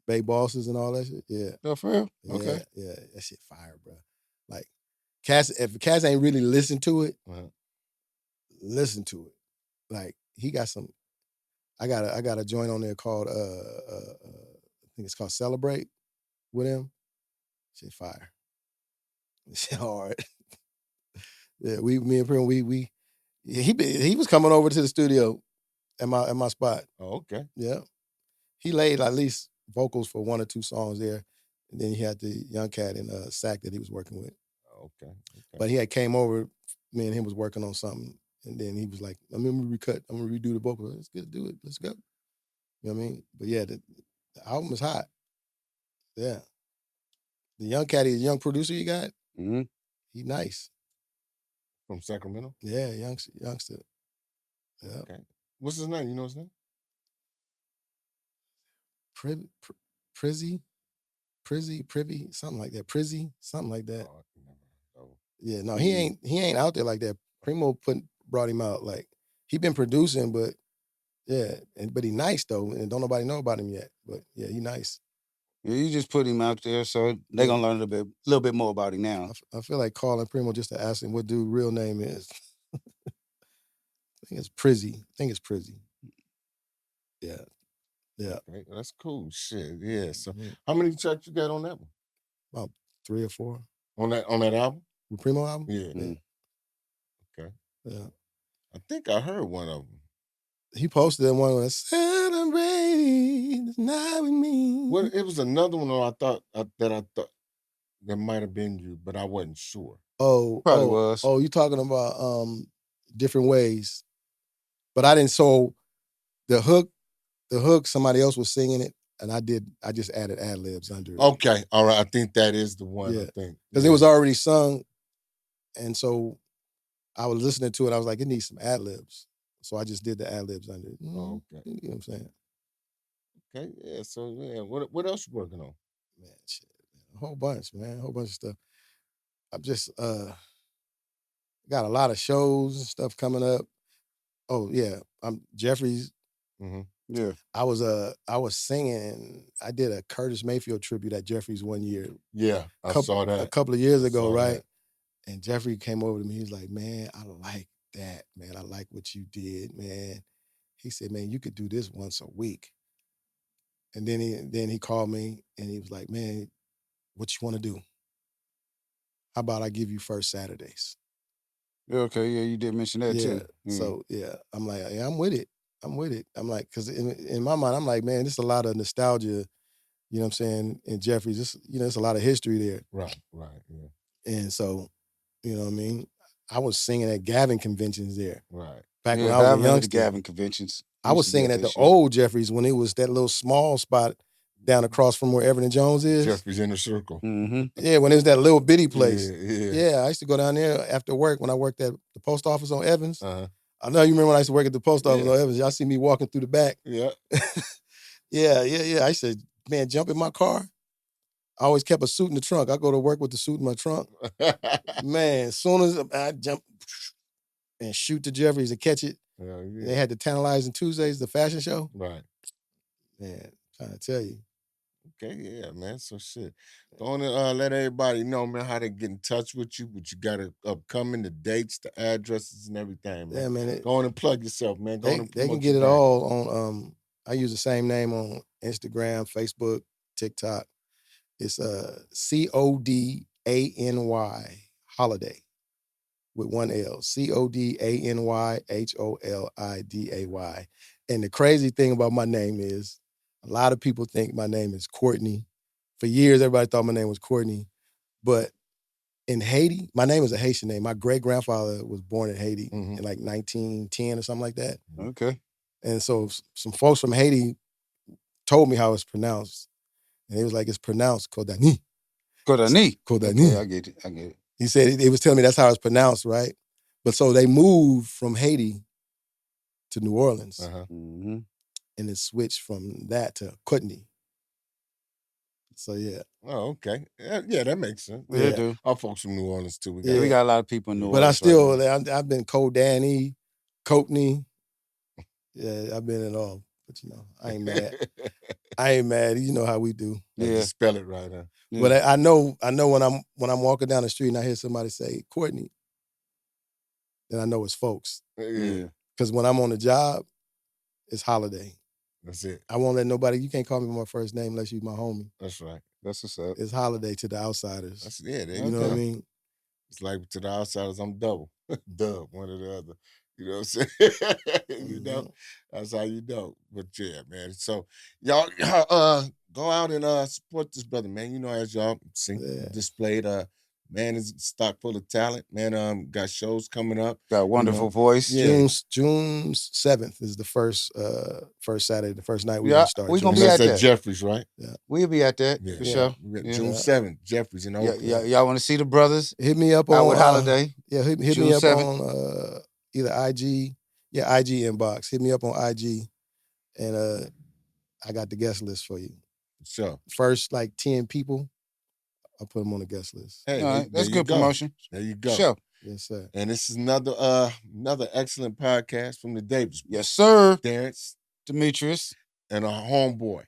Bay Bosses and all that shit. Yeah. Oh, for real? Yeah, Okay. Yeah. That shit fire, bro. Like, if Cass ain't really listened to it, listen to it. Like, he got some. I got a joint on there called I think it's called Celebrate with him. Shit fire. Shit hard. Yeah, me and Primo, he was coming over to the studio at my spot. Oh, okay. Yeah. He laid at least vocals for 1 or 2 songs there. And then he had the young cat in Sac that he was working with. okay. But he had came over, me and him was working on something, and then he was like, I'm gonna recut, I'm gonna redo the vocal. Let's do it. Let's go. You know what I mean? But yeah, the album is hot. Yeah. The young caddy, the young producer you got, Mm-hmm. he nice. From Sacramento? Yeah, youngster. Yeah. Okay. What's his name? You know his name? Privy, something like that. Prizzy, something like that. Oh. Yeah, no, he ain't out there like that. Primo brought him out. Like he been producing, but yeah, but he nice though, and don't nobody know about him yet. But yeah, he nice. Yeah, you just put him out there, so they gonna learn a little bit more about him now. I feel like calling Primo just to ask him what dude's real name is. I think it's Prizzy. Yeah. Yeah. Okay, that's cool. Shit. Yeah. So how many tracks you got on that one? About 3 or 4. On that album? The Primo album? Yeah. Mm. Okay. Yeah. I think I heard one of them. He posted that one when I celebrate this night with me. Well, it was another one I thought that might have been you, but I wasn't sure. Probably was. Oh, you talking about different ways. But I didn't the hook, somebody else was singing it, and I just added ad-libs under it. Okay. All right. I think that is the one, Yeah. I think. Because it was already sung, and so I was listening to it, I was like, it needs some ad-libs. So I just did the ad-libs under it. Oh, okay. You know what I'm saying? Okay, yeah. So yeah, what else you working on? Man, shit. A whole bunch, man. A whole bunch of stuff. I'm just got a lot of shows and stuff coming up. Oh yeah. I'm Jeffrey's. Mm-hmm. Yeah. I was singing. I did a Curtis Mayfield tribute at Jeffrey's one year. Yeah, I saw that a couple of years ago, right? That. And Jeffrey came over to me. He was like, "Man, I like that, man. I like what you did, man." He said, "Man, you could do this once a week." And then he called me and he was like, "Man, what you want to do? How about I give you first Saturdays?" Yeah, okay, yeah, you did mention that too. So yeah, I'm like, yeah, I'm with it. I'm like, because in my mind, I'm like, man, there's a lot of nostalgia, you know what I'm saying, in Jeffrey's. Just, there's a lot of history there. Right, yeah. And so, you know what I mean? I was singing at Gavin conventions there. Right. Back when I was a youngster. Gavin conventions. I was singing at the old Jeffrey's when it was that little small spot down across from where Everett and Jones is. Jeffrey's Inner Circle. Mm-hmm. Yeah, when it was that little bitty place. Yeah. I used to go down there after work when I worked at the post office on Evans. Uh-huh. I know you remember when I used to work at the post office on Evans. Y'all see me walking through the back. Yeah. Yeah. I said, man, jump in my car. I always kept a suit in the trunk. I go to work with the suit in my trunk. Man, as soon as I jump and shoot to Jeffrey's and catch it. Yeah. They had the Tantalizing Tuesdays, the fashion show. Right. Man, I'm trying to tell you. Okay, yeah, man. So shit. Go on and let everybody know, man, how to get in touch with you, what you got upcoming, the dates, the addresses, and everything, man. Yeah, man. Go on and plug yourself, man. Go on and they can promote get it your all on I use the same name on Instagram, Facebook, TikTok. It's Codany Holiday with one L. Codany Holiday. And the crazy thing about my name is a lot of people think my name is Courtney. For years, everybody thought my name was Courtney. But in Haiti, my name is a Haitian name. My great-grandfather was born in Haiti in like 1910 or something like that. Okay. And so some folks from Haiti told me how it's pronounced. And it was like, it's pronounced Codany. Codany. Okay, I get it. He said, he was telling me that's how it's pronounced, right? But so they moved from Haiti to New Orleans. Uh-huh. Mm-hmm. And it switched from that to Codany. So yeah. Oh, okay. Yeah, that makes sense. Yeah, it do. Our folks from New Orleans too. We got a lot of people in New But Orleans. I've been Codany, Codany. Yeah, I've been in all. But I ain't mad. I ain't mad. You know how we do. Yeah, just spell it right, huh? Yeah. But I know when I'm walking down the street and I hear somebody say Courtney, then I know it's folks. Yeah. Because when I'm on the job, it's Holiday. That's it. I won't let nobody. You can't call me by my first name unless you're my homie. That's right. That's what's up. It's Holiday to the outsiders. There you know what I mean? It's like to the outsiders, I'm double. Dub, one or the other. You know what I'm saying? You know? That's how you know. But yeah, man. So y'all go out and support this brother, man. You know, as y'all displayed Man, it's stock full of talent. Man, got shows coming up. Got a wonderful voice. Yeah. June 7th is the first Saturday, the first night we're Yeah, gonna start. we gonna And be that's at at that. Jeffries, right? Yeah. We'll be at that Yeah. for Yeah. sure. Yeah. June 7th, Jeffries in Oakland. Y'all want to see the brothers? Hit me up Out on with Holiday. Yeah, hit June me up 7th. on either IG, IG inbox. Hit me up on IG, and I got the guest list for you. Sure. First, like 10 people, I'll put them on the guest list. Hey, All right, that's good promotion. There you go. Sure. Yes, sir. And this is another excellent podcast from the Davis. Yes, sir. Terrence, Demetrius, and our homeboy,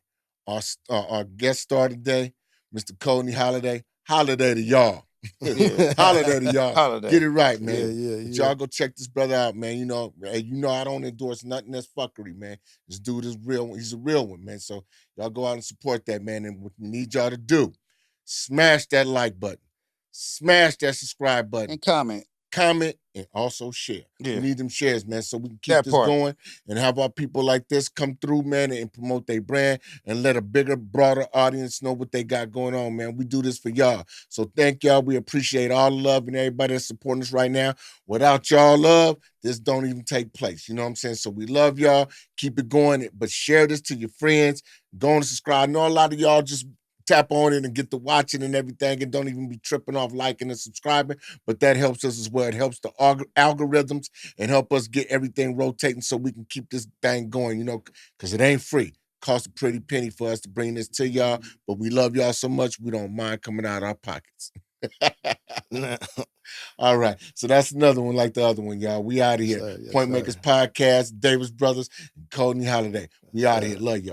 our guest star today, Mr. Codany Holiday. Holiday to y'all. Holiday to y'all. Holiday. Get it right, man. Yeah. But y'all go check this brother out, man. I don't endorse nothing that's fuckery, man. This dude is real. He's a real one, man. So y'all go out and support that, man. And what we need y'all to do, smash that like button, smash that subscribe button, and comment, and also share. Yeah. We need them shares, man, so we can keep this going and have our people like this come through, man, and promote their brand and let a bigger, broader audience know what they got going on, man. We do this for y'all. So thank y'all. We appreciate all the love and everybody that's supporting us right now. Without y'all love, this don't even take place. You know what I'm saying? So we love y'all. Keep it going, but share this to your friends. Go and subscribe. I know a lot of y'all just tap on it and get to watching and everything and don't even be tripping off liking and subscribing, but that helps us as well. It helps the algorithms and help us get everything rotating so we can keep this thing going, because it ain't free. It costs a pretty penny for us to bring this to y'all, but we love y'all so much we don't mind coming out of our pockets. All right, so that's another one like the other one, y'all. We out of here. Yes, Point Makers Podcast, Davis Brothers, and Codany Holiday. We out of here. Love y'all.